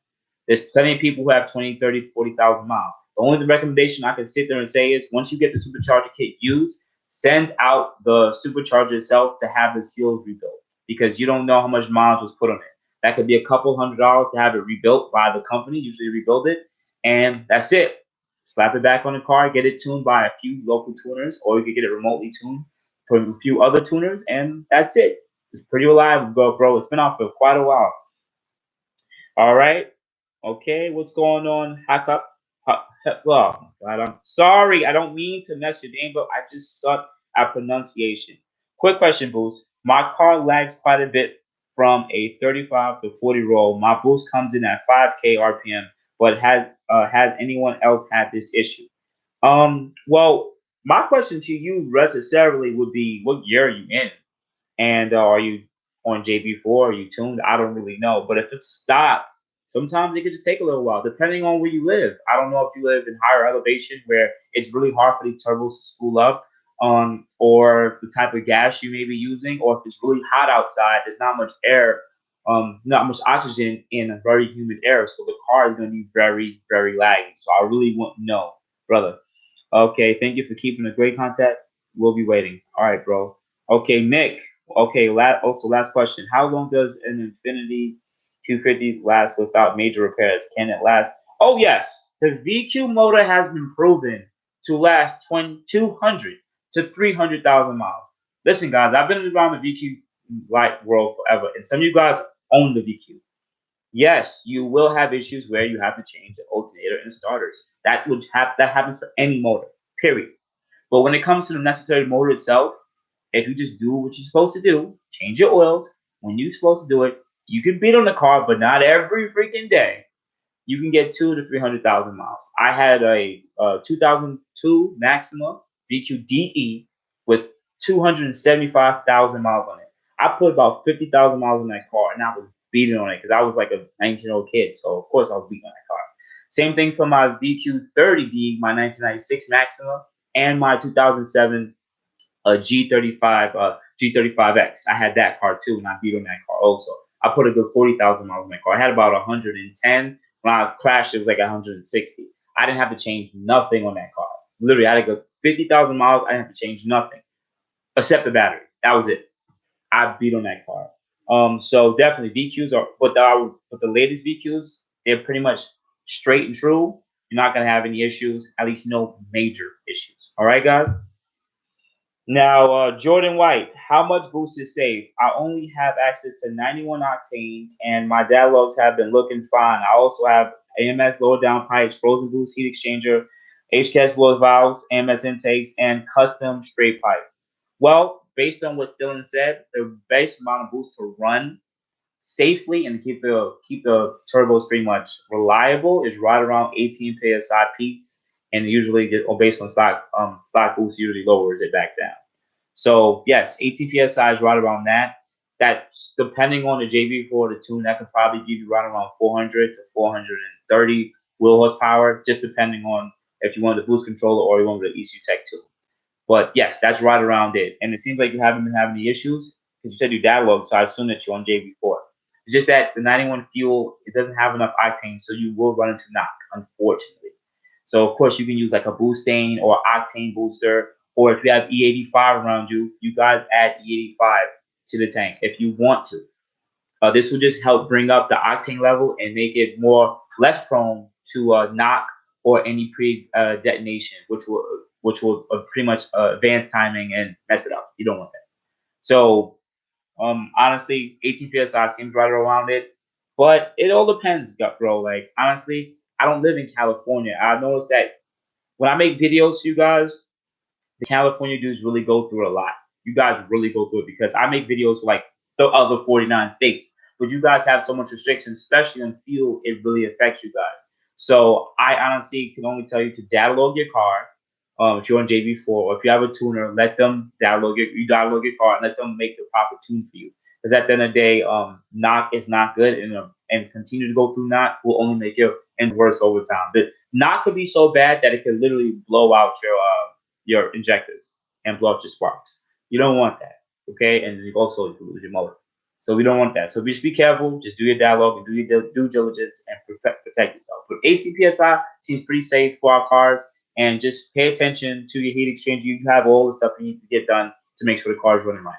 There's plenty of people who have 20, 30, 40,000 miles. The only recommendation I can sit there and say is once you get the supercharger kit used, send out the supercharger itself to have the seals rebuilt because you don't know how much miles was put on it. That could be a couple $100 to have it rebuilt by the company, usually rebuild it, and that's it. slap it back on the car, get it tuned by a few local tuners, or you could get it remotely tuned from a few other tuners, and that's it. It's pretty reliable, bro. It's been out for quite a while. All right. Okay, what's going on? Hack up. Oh, God, I'm sorry. I don't mean to mess your name up. I just suck at pronunciation. Quick question, Boost. My car lags quite a bit from a 35 to 40 roll. My boost comes in at 5K RPM, but has anyone else had this issue? Well, my question to you necessarily would be, what year are you in? And are you on JB4? Are you tuned? I don't really know. But if it's stock, sometimes it could just take a little while, depending on where you live. I don't know if you live in higher elevation where it's really hard for these turbos to spool up, or the type of gas you may be using, or if it's really hot outside, there's not much air, not much oxygen in a very humid air, so the car is going to be very, very laggy. So I really want to know, brother. Okay, thank you for keeping a great contact. We'll be waiting. All right, bro. Okay, Nick. Okay, last question. How long does an Infinity Q50 last without major repairs? Can it last? Oh, yes. The VQ motor has been proven to last 200 to 300,000 miles. Listen, guys, I've been around the VQ light world forever, and some of you guys own the VQ. Yes, you will have issues where you have to change the alternator and starters. That happens for any motor, period. But when it comes to the necessary motor itself, if you just do what you're supposed to do, change your oils when you're supposed to do it, you can beat on the car, but not every freaking day. You can get 200 to 300,000 miles. I had a 2002 Maxima VQDE with 275,000 miles on it. I put about 50,000 miles on that car, and I was beating on it because I was like a 19-year-old kid. So of course I was beating on that car. Same thing for my VQ30D, my 1996 Maxima, and my 2007 G35 G35X. I had that car too, and I beat on that car also. I put a good 40,000 miles on that car. I had about 110. When I crashed, it was like 160. I didn't have to change nothing on that car. Literally, I had to go 50,000 miles. I didn't have to change nothing except the battery. That was it. I beat on that car. So definitely VQs are, but the latest VQs, they're pretty much straight and true. You're not gonna have any issues, at least no major issues. All right, guys. Now, Jordan White, how much boost is safe? I only have access to 91 octane, and my dialogues have been looking fine. I also have AMS lower down pipes, frozen boost heat exchanger, HCAS blow valves, AMS intakes, and custom straight pipe. Well, based on what Stillen said, the base amount of boost to run safely and keep the turbos pretty much reliable is right around 18 psi peaks, and usually based on stock boost usually lowers it back down. So yes, 18 psi is right around that. That's depending on the JB4 the tune, that could probably give you right around 400 to 430 wheel horsepower, just depending on if you want the boost controller or you want the ECU Tech 2. But yes, that's right around it. And it seems like you haven't been having any issues because you said you dialogue, so I assume that you're on JB4. It's just that the 91 fuel, it doesn't have enough octane, so you will run into knock, unfortunately. So of course you can use like a boosting or octane booster, or if you have E85 around you, you guys add E85 to the tank if you want to. This will just help bring up the octane level and make it less prone to knock or any pre-detonation, which will pretty much advance timing and mess it up. You don't want that. So honestly, 18 psi seems right around it, but it all depends, bro. Like honestly, I don't live in California. I noticed that when I make videos for you guys, the California dudes really go through a lot. You guys really go through it because I make videos for like the other 49 states, but you guys have so much restrictions, especially on fuel. It really affects you guys. So I honestly can only tell you to data log your car. If you're on JB4 or if you have a tuner, let them data log your car and let them make the proper tune for you. Because at the end of the day, knock is not good, and continue to go through knock will only make your end worse over time. The knock could be so bad that it could literally blow out your injectors and blow up your sparks. You don't want that, okay? And you also lose your motor. So we don't want that. So just be careful. Just do your dialogue and do your due diligence and protect yourself. But 18 psi seems pretty safe for our cars. And just pay attention to your heat exchanger. You have all the stuff you need to get done to make sure the car is running right.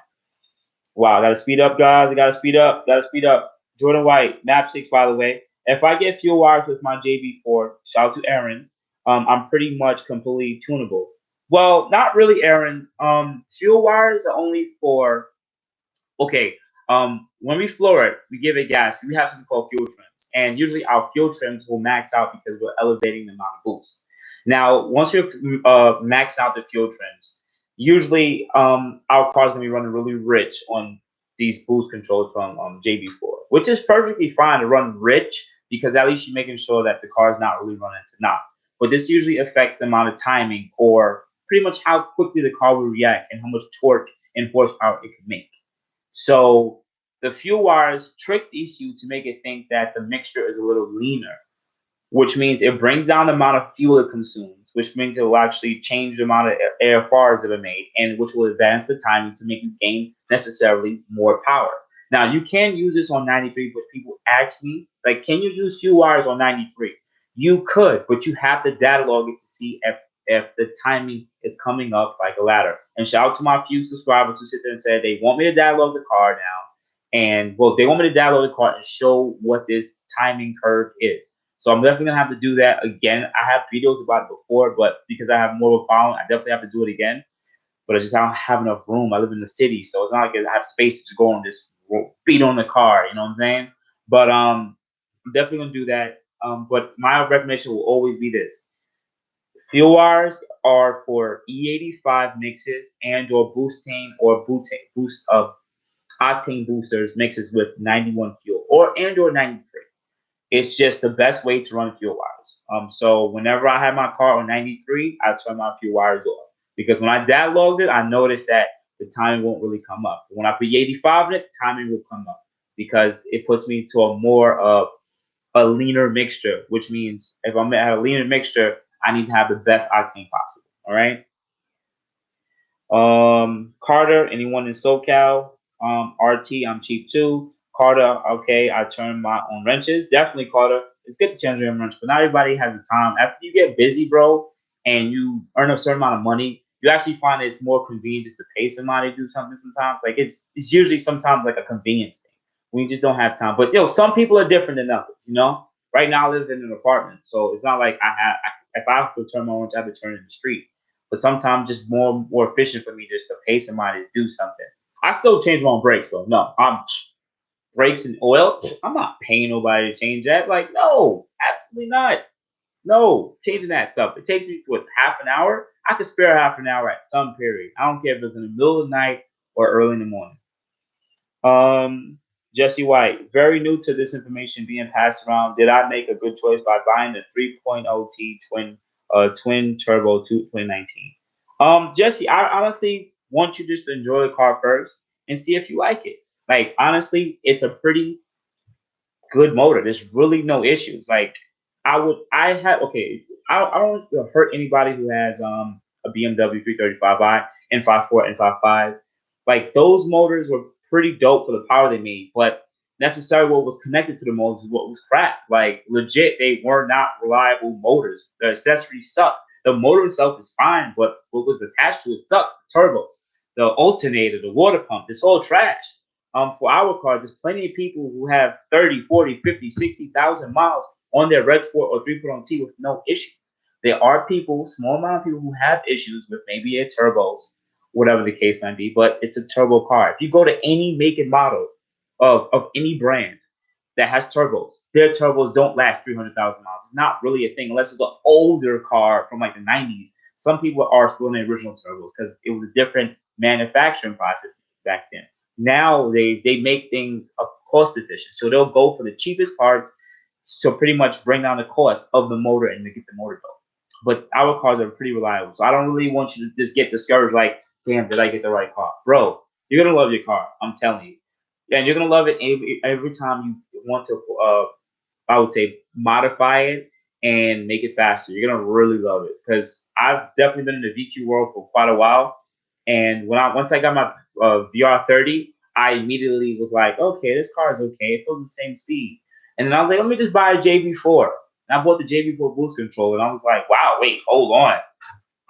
Wow, gotta speed up, guys. I gotta speed up. Gotta speed up. Jordan White, map 6, by the way. If I get fuel wires with my JB4, shout out to Aaron. I'm pretty much completely tunable. Well, not really, Aaron. Fuel wires are only for okay. When we floor it, we give it gas. We have something called fuel trims, and usually our fuel trims will max out because we're elevating the amount of boost. Now, once you're maxed out the fuel trims, usually our car's gonna be running really rich on these boost controls from JB4, which is perfectly fine to run rich because at least you're making sure that the car is not really running to knock. But this usually affects the amount of timing or pretty much how quickly the car will react and how much torque and horsepower it can make. So the fuel wires tricks the ECU to make it think that the mixture is a little leaner, which means it brings down the amount of fuel it consumes, which means it will actually change the amount of AFRs that are made, and which will advance the timing to make you gain necessarily more power. Now, you can use this on 93, but people ask me, like, can you use fuel wires on 93? You could, but you have to data log it to see if the timing is coming up like a ladder. And shout out to my few subscribers who sit there and said they want me to data log the car now. And well, they want me to data log the car and show what this timing curve is. So I'm definitely gonna have to do that again. I have videos about it before, but because I have more of a following, I definitely have to do it again. But I just don't have enough room. I live in the city, so it's not like I have space to go and just beat on the car. You know what I'm saying? But I'm definitely gonna do that. But my recommendation will always be this: fuel wires are for E85 mixes and or boosting or boost of octane boosters mixes with 91 fuel or 93. It's just the best way to run fuel wires. So whenever I have my car on 93, I turn my fuel wires off because when I data logged it, I noticed that the timing won't really come up. But when I put 85 in it, the timing will come up because it puts me to a more a leaner mixture, which means if I'm at a leaner mixture, I need to have the best octane possible. All right. Carter, anyone in SoCal? RT, I'm cheap too. Carter, okay, I turn my own wrenches. Definitely, Carter. It's good to change your own wrench, but not everybody has the time. After you get busy, bro, and you earn a certain amount of money, you actually find it's more convenient just to pay somebody to do something sometimes. Like it's usually sometimes like a convenience thing. We just don't have time. But some people are different than others, you know? Right now I live in an apartment, so it's not like if I have to turn my own wrench, I have to turn it in the street, but sometimes just more efficient for me just to pay somebody to do something. I still change my own brakes though. No, I'm brakes and oil. I'm not paying nobody to change that. Like, no, absolutely not. No, changing that stuff. It takes me what half an hour. I could spare half an hour at some period. I don't care if it's in the middle of the night or early in the morning. Jesse White, very new to this information being passed around. Did I make a good choice by buying the 3.0 T twin turbo 2019? Jesse, I honestly want you just to enjoy the car first and see if you like it. Like honestly, it's a pretty good motor. There's really no issues. Like I had okay. I don't want to hurt anybody who has a BMW 335i and 54 and 55. Like those motors were pretty dope for the power they made, but necessarily what was connected to the motors is what was crap. Like legit, they were not reliable motors. The accessories sucked. The motor itself is fine, but what was attached to it sucks. The turbos, the alternator, the water pump, it's all trash. For our cars, there's plenty of people who have 30, 40, 50, 60,000 miles on their Redsport or 3.0 T with no issues. There are people, small amount of people who have issues with maybe their turbos, whatever the case might be, but it's a turbo car. If you go to any make and model of any brand that has turbos, their turbos don't last 300,000 miles. It's not really a thing unless it's an older car from like the 90s. Some people are still in the original turbos because it was a different manufacturing process back then. Nowadays, they make things cost efficient. So they'll go for the cheapest parts to pretty much bring down the cost of the motor and to get the motor going. But our cars are pretty reliable. So I don't really want you to just get discouraged like, damn, did I get the right car? Bro, you're going to love your car. I'm telling you. And you're going to love it every time you want to, I would say, modify it and make it faster. You're going to really love it because I've definitely been in the VQ world for quite a while. And once I got my VR30, I immediately was like, okay, this car is okay. It feels the same speed. And then I was like, let me just buy a JB4. And I bought the JB4 boost control, and I was like, wow, wait, hold on.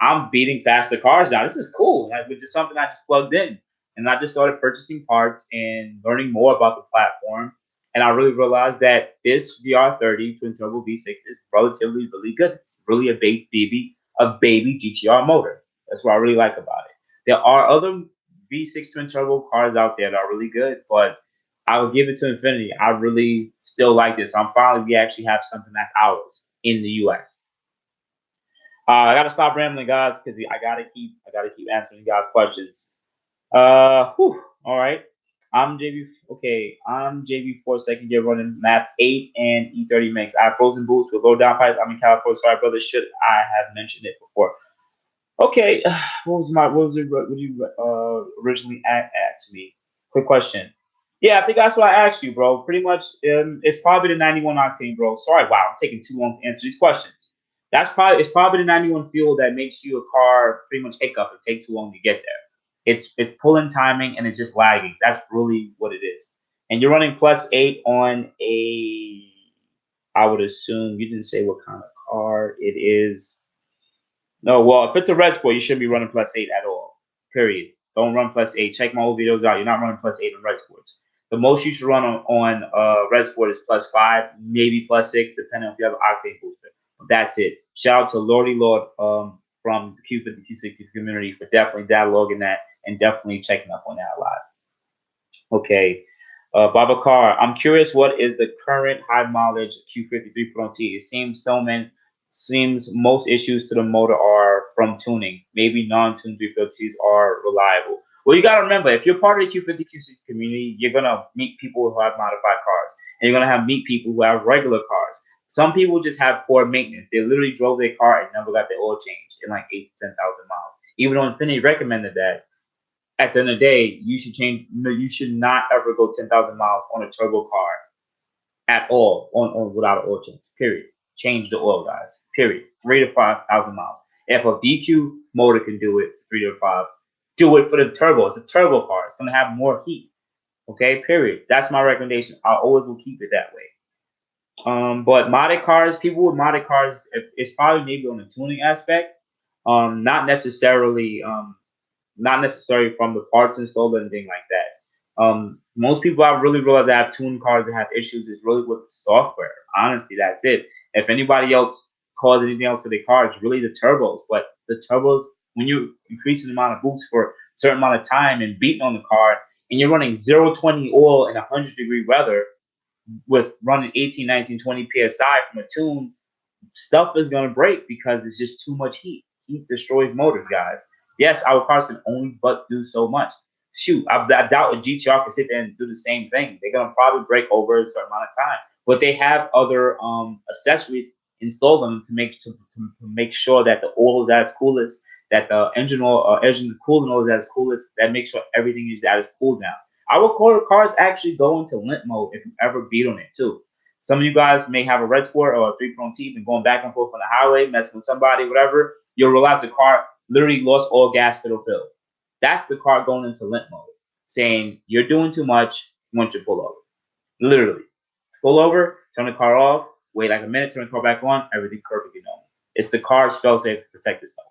I'm beating faster cars now. This is cool. Which is something I just plugged in. And I just started purchasing parts and learning more about the platform. And I really realized that this VR30 twin turbo V6 is relatively really good. It's really a baby GTR motor. That's what I really like about it. There are other V6 twin turbo cars out there that are really good, but I would give it to Infinity. I really still like this. I'm finally we actually have something that's ours in the US. I gotta stop rambling, guys, because I gotta keep answering you guys' questions. All right. I'm JB. Okay, I'm JB4 second year running Map 8 and E30 mix. I have frozen boots with low downpipes. I'm in California. Sorry, brother. Should I have mentioned it before? Okay. What was it? What you originally asked me? Quick question. Yeah, I think that's what I asked you, bro. Pretty much, it's probably the 91 octane, bro. Sorry, wow, I'm taking too long to answer these questions. It's probably the 91 fuel that makes you a car pretty much hiccup. It takes too long to get there. It's pulling timing and it's just lagging. That's really what it is. And you're running +8 on a. I would assume you didn't say what kind of car it is. No, well, if it's a Redsport, you shouldn't be running +8 at all. Period. Don't run +8. Check my old videos out. You're not running +8 on Redsports. The most you should run on Redsport is +5, maybe +6, depending on if you have an octane booster. That's it. Shout out to Lordy Lord from the Q50 Q60 community for definitely dialoguing that and definitely checking up on that a lot. Okay. Baba Carr, I'm curious what is the current high mileage Q50 3.0T? It seems most issues to the motor are from tuning. Maybe non-tuned 3.0Ts are reliable. Well, you gotta remember, if you're part of the Q50 Q60 community, you're gonna meet people who have modified cars, and you're gonna meet people who have regular cars. Some people just have poor maintenance. They literally drove their car and never got their oil changed in like 8 to 10,000 miles. Even though Infinity recommended that, at the end of the day, you should change. No, you should not ever go 10,000 miles on a turbo car at all on without an oil change. Period. Change the oil, guys. Period. 3 to 5,000 miles. If a VQ motor can do it, 3 to 5, do it for the turbo. It's a turbo car. It's gonna have more heat. Okay. Period. That's my recommendation. I always will keep it that way. But modded cars, people with modded cars, it's probably maybe on the tuning aspect. Not necessarily. Not necessarily from the parts installed or anything like that. Most people I really realize that have tuned cars and have issues is really with the software. Honestly, that's it. If anybody else calls anything else to their car, it's really the turbos. But the turbos, when you increase the amount of boost for a certain amount of time and beating on the car, and you're running 0-20 oil in 100-degree weather with running 18, 19, 20 psi from a tune, stuff is going to break because it's just too much heat. Heat destroys motors, guys. Yes, our cars can only but do so much. Shoot, I doubt a GTR can sit there and do the same thing. They're going to probably break over a certain amount of time. But they have other accessories installed them to make sure that the oil is at its coolest, that the engine cooling oil is at its coolest, that makes sure everything is at its cool down. Our cars actually go into limp mode if you ever beat on it too. Some of you guys may have a Redsport or a 3.0T and going back and forth on the highway, messing with somebody, whatever. You'll realize the car literally lost all gas pedal fill. That's the car going into limp mode, saying you're doing too much. Want you to pull over. Literally, pull over, turn the car off, wait like a minute, turn the car back on, everything perfectly normal. It's the car's fail-safe to protect itself.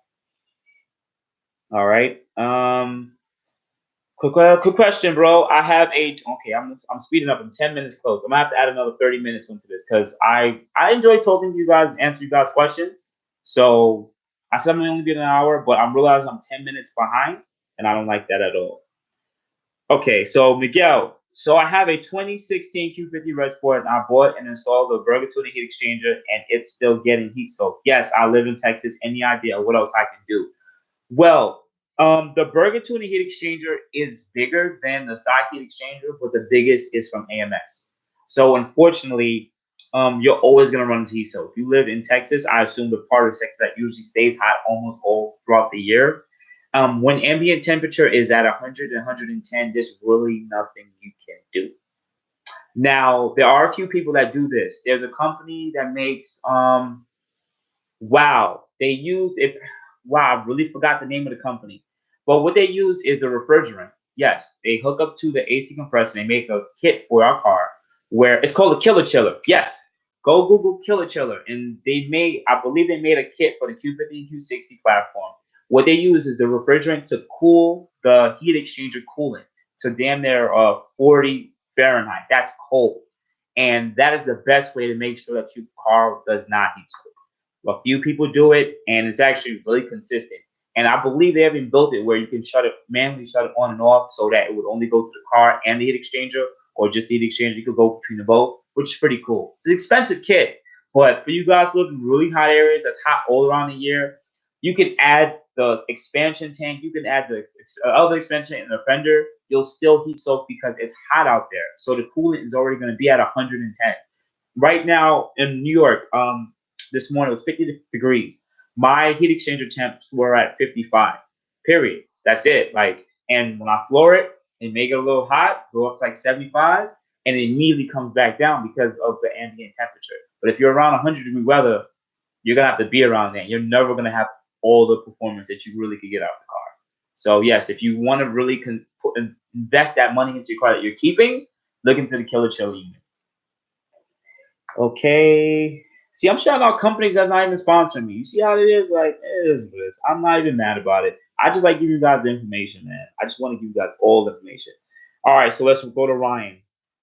All right. Quick question, bro. I have okay. I'm speeding up. I'm 10 minutes close. I'm gonna have to add another 30 minutes into this because I enjoy talking to you guys and answering you guys questions. So I said I'm only be an hour, but I'm realizing I'm 10 minutes behind, and I don't like that at all. Okay, so Miguel. So I have a 2016 Q50 Redsport, and I bought and installed the Burger Tuning heat exchanger, and it's still getting heat soaked. Yes, I live in Texas. Any idea what else I can do? Well, the Burger Tuning heat exchanger is bigger than the stock heat exchanger, but the biggest is from AMS. So unfortunately, you're always gonna run into heat soak. If you live in Texas, I assume the part of Texas that usually stays hot almost all throughout the year. When ambient temperature is at 100 and 110, there's really nothing you can do. Now, there are a few people that do this. There's a company that makes wow, they use it. Wow, I really forgot the name of the company. But what they use is the refrigerant. Yes, they hook up to the AC compressor. They make a kit for our car where it's called a killer chiller. Yes, go Google killer chiller. And I believe they made a kit for the Q50 and Q60 platform. What they use is the refrigerant to cool the heat exchanger coolant to damn near 40 Fahrenheit. That's cold. And that is the best way to make sure that your car does not heat soak. A few people do it, and it's actually really consistent. And I believe they even built it where you can manually shut it on and off so that it would only go to the car and the heat exchanger, or just the heat exchanger. You could go between the both, which is pretty cool. It's an expensive kit, but for you guys who live in really hot areas that's hot all around the year, you can add the expansion tank. You can add the other expansion in the fender. You'll still heat soak because it's hot out there. So the coolant is already going to be at 110. Right now in New York, this morning it was 50 degrees. My heat exchanger temps were at 55. Period. That's it. Like, and when I floor it and make it a little hot, go up to like 75, and it immediately comes back down because of the ambient temperature. But if you're around 100-degree weather, you're gonna have to be around that. You're never gonna have all the performance that you really could get out of the car. So yes, if you want to really invest that money into your car that you're keeping, look into the Killer Chill unit. Okay. See, I'm shouting out companies that's not even sponsoring me. You see how it is? Like, it is what it is. I'm not even mad about it. I just like giving you guys the information, man. I just want to give you guys all the information. All right, so let's go to Ryan.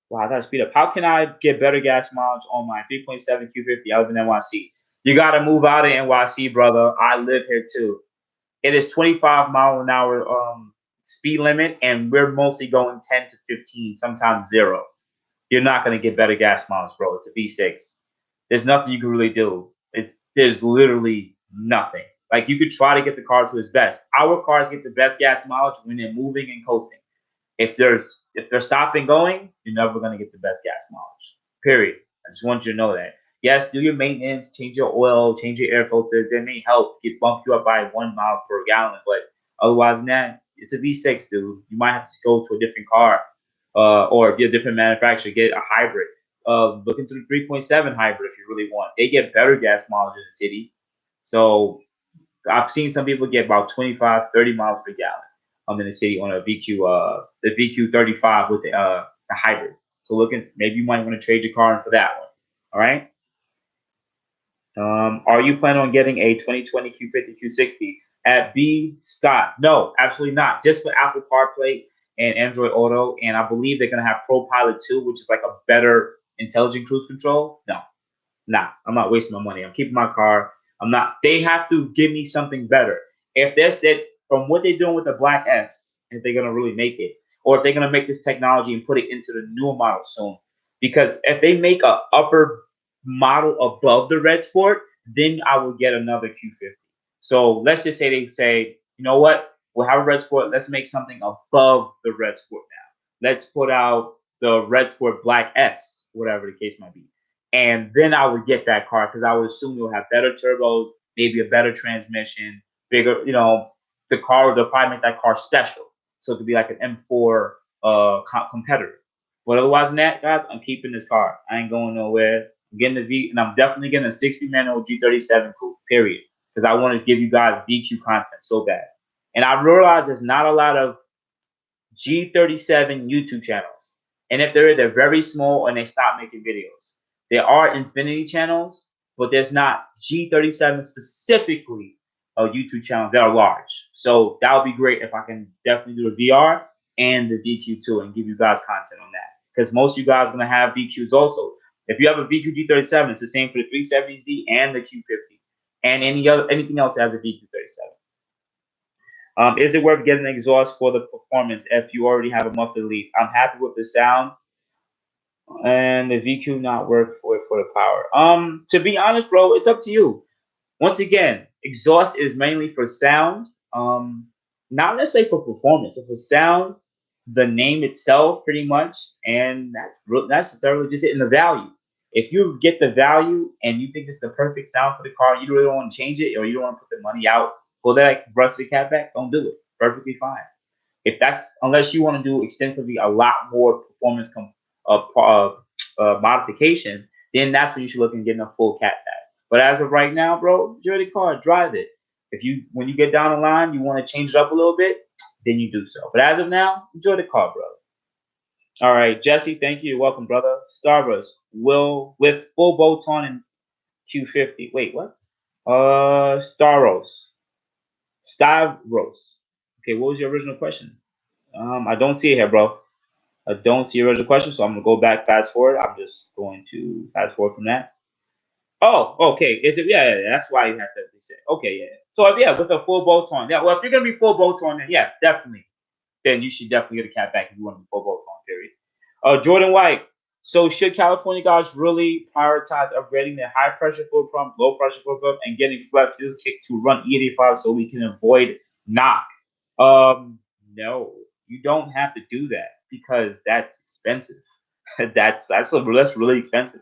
Wow, I gotta speed up. How can I get better gas mileage on my 3.7 Q50 out of NYC? You gotta move out of NYC, brother. I live here too. It is 25-mile-an-hour speed limit, and we're mostly going 10 to 15, sometimes 0. You're not going to get better gas mileage, bro. It's a V6. There's nothing you can really do. There's literally nothing. Like, you could try to get the car to its best. Our cars get the best gas mileage when they're moving and coasting. If they're stopping going, you're never going to get the best gas mileage. Period. I just want you to know that. Yes, do your maintenance, change your oil, change your air filter. They may help bump you up by 1 mile per gallon, but otherwise than that, it's a V6, dude. You might have to go to a different car, or be a different manufacturer. Get a hybrid. Look into the 3.7 hybrid if you really want. They get better gas mileage in the city. So I've seen some people get about 25, 30 miles per gallon in the city on a the VQ35 with the hybrid. So maybe you might want to trade your car in for that one. All right. Are you planning on getting a 2020 Q50 Q60 at B Scott? No, absolutely not. Just for Apple CarPlay and Android Auto, and I believe they're gonna have Pro Pilot 2, which is like a better intelligent cruise control. No, nah, I'm not wasting my money. I'm keeping my car. I'm not. They have to give me something better. If there's that, from what they're doing with the Black S, if they're gonna really make it, or if they're gonna make this technology and put it into the newer model soon, because if they make a upper model above the Redsport, then I will get another Q50. So let's just say they say, you know what, we'll have a Redsport. Let's make something above the Redsport now. Let's put out the Redsport Black S, whatever the case might be. And then I would get that car because I would assume it will have better turbos, maybe a better transmission, bigger, the car, they'll probably make that car special. So it could be like an M4 competitor. But otherwise than that, guys, I'm keeping this car. I ain't going nowhere. I'm getting the V, and I'm definitely getting a 60 manual G37 coupe, period. Because I want to give you guys VQ content so bad. And I realize there's not a lot of G37 YouTube channels. And if they're very small and they stop making videos. There are Infinity channels, but there's not G37 specifically YouTube channels that are large. So that would be great if I can definitely do the VR and the VQ2 and give you guys content on that. Because most of you guys are going to have VQs also. If you have a VQ G37, it's the same for the 370Z and the Q50 and anything else that has a VQ37. Is it worth getting an exhaust for the performance if you already have a muffler lead? I'm happy with the sound, and the VQ not worth for the power. To be honest, bro, it's up to you. Once again, exhaust is mainly for sound, not necessarily for performance. If for sound, the name itself pretty much, and that's necessarily just it in the value. If you get the value and you think it's the perfect sound for the car, you really don't want to change it, or you don't want to put the money out for that rusted CATBACK, don't do it. Perfectly fine. Unless you want to do extensively a lot more performance modifications, then that's when you should look and getting a full CATBACK. But as of right now, bro, enjoy the car, drive it. When you get down the line, you want to change it up a little bit, then you do so. But as of now, enjoy the car, brother. All right, Jesse, thank you. You're welcome, brother. Starburst will with full bolt-on and Q50. Wait, what? Stavros. Okay, what was your original question? I don't see it here, bro. I don't see a original question, so I'm gonna go back, fast forward. I'm just going to fast forward from that. Oh, okay. Is it? Yeah, yeah, that's why you had said they said. Okay, yeah. So yeah, with a full bolt on. Yeah, well, if you're gonna be full bolt on, then yeah, definitely. Then you should definitely get a CATBACK if you want to be full bolt on. Period. Jordan White. So should California guys really prioritize upgrading their high pressure fuel pump, low pressure fuel pump, and getting flat fuel kick to run E85 so we can avoid knock? No, you don't have to do that because that's expensive. that's really expensive.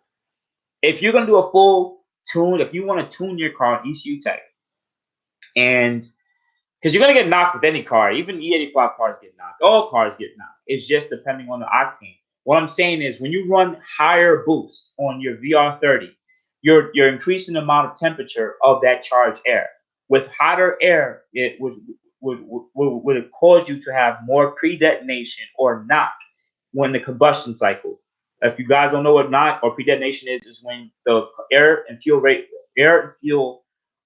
If you're gonna do a full tune, if you want to tune your car on ECU Tech, and because you're gonna get knocked with any car, even E85 cars get knocked. All cars get knocked. It's just depending on the octane. What I'm saying is, when you run higher boost on your VR30, you're increasing the amount of temperature of that charged air. With hotter air, it would cause you to have more pre-detonation or knock when the combustion cycle. If you guys don't know what knock or pre-detonation is when the air and fuel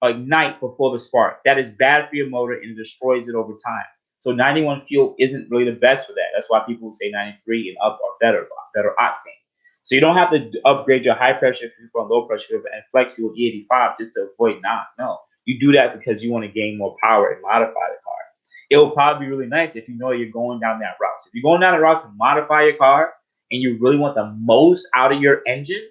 ignite before the spark. That is bad for your motor and destroys it over time. So 91 fuel isn't really the best for that. That's why people say 93 and up are better octane. So you don't have to upgrade your high pressure fuel from low pressure fuel and flex fuel E85 just to avoid knock. No, you do that because you want to gain more power and modify the car. It will probably be really nice if you know you're going down that route. So if you're going down the route to modify your car and you really want the most out of your engine,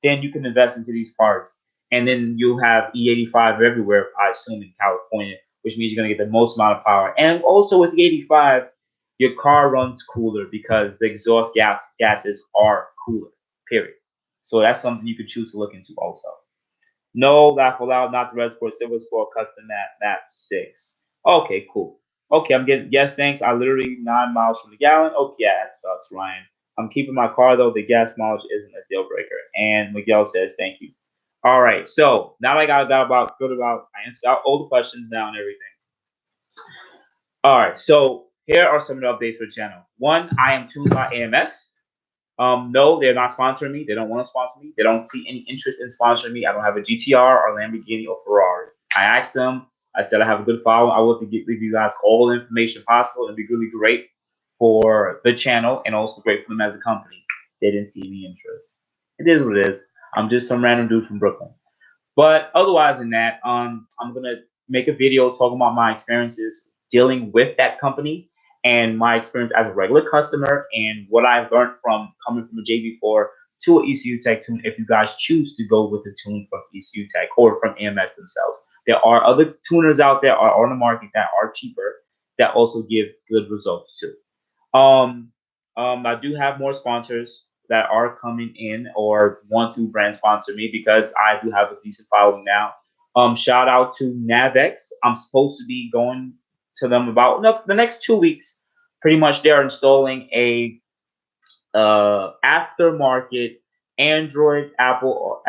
then you can invest into these parts. And then you'll have E85 everywhere, I assume, in California, which means you're going to get the most amount of power. And also with the 85, your car runs cooler because the exhaust gases are cooler, period. So that's something you could choose to look into also. No, laugh aloud, not the Redsport, Silver Sport, custom map 6. Okay, cool. Okay, I'm getting, yes, thanks. I literally 9 miles from the gallon. Okay, yeah, that sucks, Ryan. I'm keeping my car, though. The gas mileage isn't a deal breaker. And Miguel says, thank you. All right, so now I got about I answered all the questions now and everything. All right, so here are some of the updates for the channel. One, I am tuned by AMS. No, they're not sponsoring me. They don't want to sponsor me. They don't see any interest in sponsoring me. I don't have a GTR or Lamborghini or Ferrari. I asked them. I said I have a good following. I will give you guys all the information possible. It'd be really great for the channel and also great for them as a company. They didn't see any interest. It is what it is. I'm just some random dude from Brooklyn. But otherwise than that, I'm gonna make a video talking about my experiences dealing with that company and my experience as a regular customer and what I've learned from coming from a JB4 to an ECU Tech tune if you guys choose to go with a tune from ECU Tech or from AMS themselves. There are other tuners out there on the market that are cheaper that also give good results too. I do have more sponsors that are coming in or want to brand sponsor me because I do have a decent following now. Shout out to NAVIKS. I'm supposed to be going to them about the next 2 weeks. Pretty much, they are installing a aftermarket Android, Apple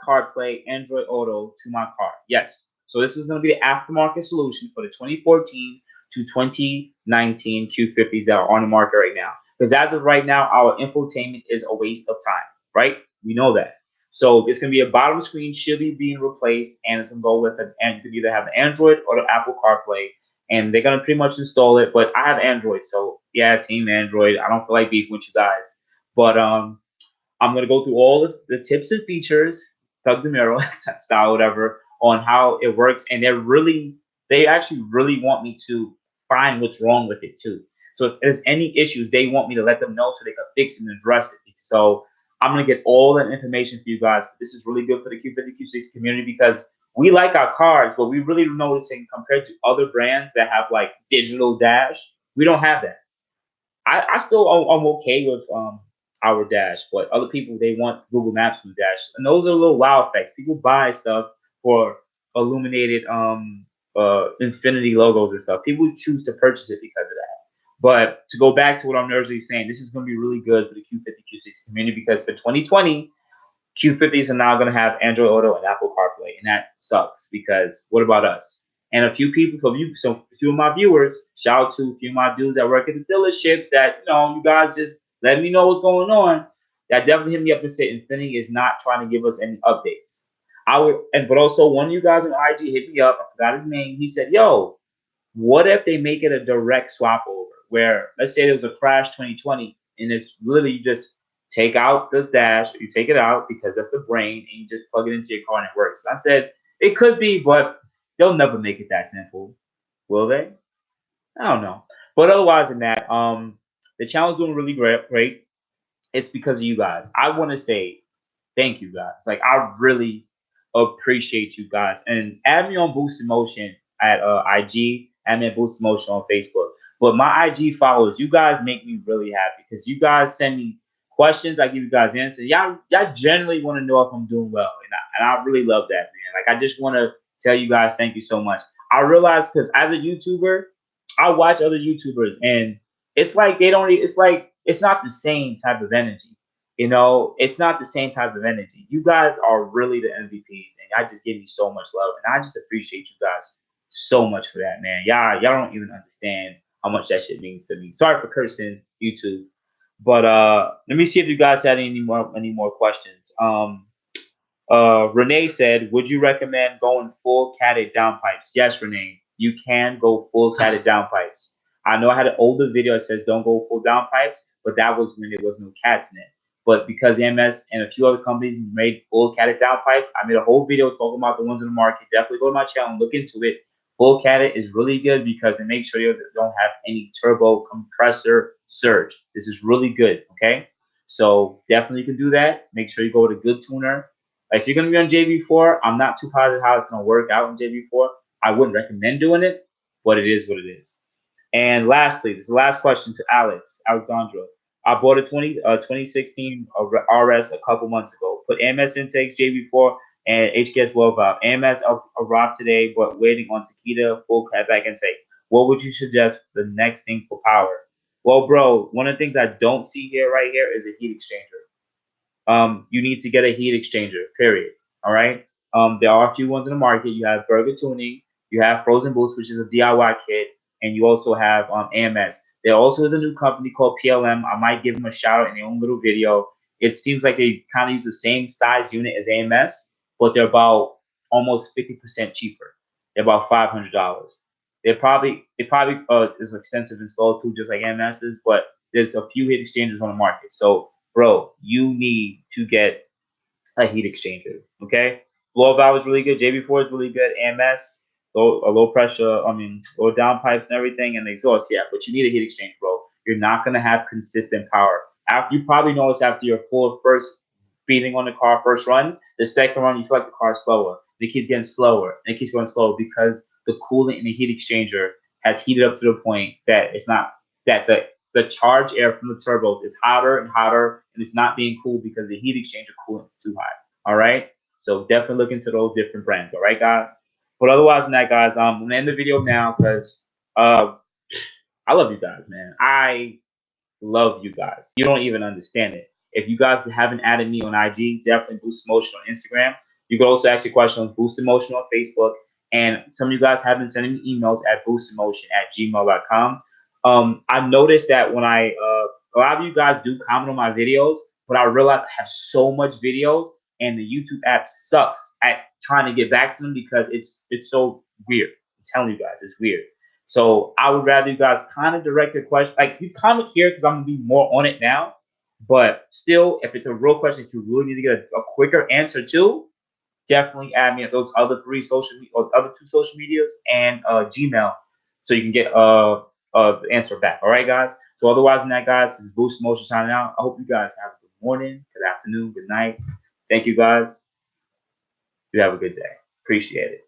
CarPlay, Android Auto to my car. Yes. So this is going to be the aftermarket solution for the 2014 to 2019 Q50s that are on the market right now. Because as of right now, our infotainment is a waste of time, right? We know that. So it's going to be a bottom screen should be being replaced, and it's going to go with and you can either have the Android or the Apple CarPlay, and they're going to pretty much install it. But I have Android, so yeah, team Android. I don't feel like beefing with you guys, but I'm going to go through all the tips and features, Tug the Mirror style, whatever, on how it works. And they actually really want me to find what's wrong with it too. So if there's any issues, they want me to let them know so they can fix and address it. So I'm going to get all that information for you guys. This is really good for the Q50 Q60 community because we like our cars, but we really noticing compared to other brands that have like digital dash, we don't have that. I still I'm okay with our dash, but other people they want Google Maps from dash, and those are little wow effects. People buy stuff for illuminated infinity logos and stuff. People choose to purchase it because of that. But to go back to what I'm originally saying, this is going to be really good for the Q50 Q60 community because for 2020, Q50s are now going to have Android Auto and Apple CarPlay, and that sucks because what about us? And a few people, so a few of my viewers, shout out to a few of my dudes that work at the dealership that, you guys just let me know what's going on. That definitely hit me up and said Infinity is not trying to give us any updates. But also one of you guys on IG hit me up. I forgot his name. He said, "Yo, What if they make it a direct swap over where, let's say there was a crash 2020 and it's literally you just take out the dash, you take it out because that's the brain, and you just plug it into your car and it works. I said it could be, but they'll never make it that simple, will they? I don't know. But otherwise than that, the channel's doing really great. It's because of you guys. I want to say thank you guys. Like I really appreciate you guys. And add me on Boost Emotion at IG, add me at Boost Emotion on Facebook. But my IG followers, you guys make me really happy because you guys send me questions. I give you guys answers. Y'all generally want to know if I'm doing well, and I really love that, man. Like I just want to tell you guys thank you so much. I realize because as a YouTuber, I watch other YouTubers and it's like they don't. It's like it's not the same type of energy. You know, it's not the same type of energy. You guys are really the MVPs, and I just give you so much love, and I just appreciate you guys so much for that, man. Y'all don't even understand how much that shit means to me. Sorry for cursing YouTube, but let me see if you guys had any more questions. Renee said, would you recommend going full catted downpipes? Yes, Renee, you can go full catted downpipes. I know I had an older video that says don't go full downpipes, but that was when there was no cats in it. But because AMS and a few other companies made full catted downpipes, I made a whole video talking about the ones in the market. Definitely go to my channel and look into it. Full catted is really good because it makes sure you don't have any turbo compressor surge. This is really good, okay? So definitely you can do that. Make sure you go with a good tuner. Like if you're gonna be on JB4, I'm not too positive how it's gonna work out on JB4. I wouldn't recommend doing it, but it is what it is. And lastly, this is the last question to Alexandra. I bought a 2016 RS a couple months ago. Put AMS intakes, JB4, and HKS well valve. AMS arrived today, but waiting on Takeda full CATBACK intake. What would you suggest for the next thing for power? Well, bro, one of the things I don't see here right here is a heat exchanger. You need to get a heat exchanger, period. All right. There are a few ones in the market. You have Burger Tuning, you have Frozen Boost, which is a DIY kit, and you also have AMS. There also is a new company called PLM. I might give them a shout out in their own little video. It seems like they kind of use the same size unit as AMS, but they're about almost 50% cheaper. They're about $500. It probably is extensive install too, just like AMS is, but there's a few heat exchangers on the market. So bro, you need to get a heat exchanger, okay? Blow valve is really good. JB4 is really good. AMS, low pressure, low downpipes and everything, and the exhaust, yeah. But you need a heat exchanger, bro. You're not gonna have consistent power. After you probably notice after your full first beating on the car first run, the second run you feel like the car's slower. It keeps getting slower, and it keeps going slower because the coolant in the heat exchanger has heated up to the point that it's not that the charged air from the turbos is hotter and hotter, and it's not being cooled because the heat exchanger coolant is too high. All right, so definitely look into those different brands. All right, guys. But otherwise than that, guys, I'm gonna end the video now because I love you guys, man. I love you guys. You don't even understand it. If you guys haven't added me on IG, definitely Boost Emotion on Instagram. You can also ask your question on Boost Emotion on Facebook. And some of you guys have been sending me emails at boostemotion@gmail.com. I noticed that when a lot of you guys do comment on my videos, but I realize I have so much videos and the YouTube app sucks at trying to get back to them because it's so weird. I'm telling you guys, it's weird. So I would rather you guys kind of direct your question. Like you comment here because I'm gonna be more on it now. But still, if it's a real question that you really need to get a quicker answer to, definitely add me at those other other two social medias and Gmail, so you can get the answer back. All right, guys. So otherwise than that, guys, this is Boost Motion signing out. I hope you guys have a good morning, good afternoon, good night. Thank you, guys. You have a good day. Appreciate it.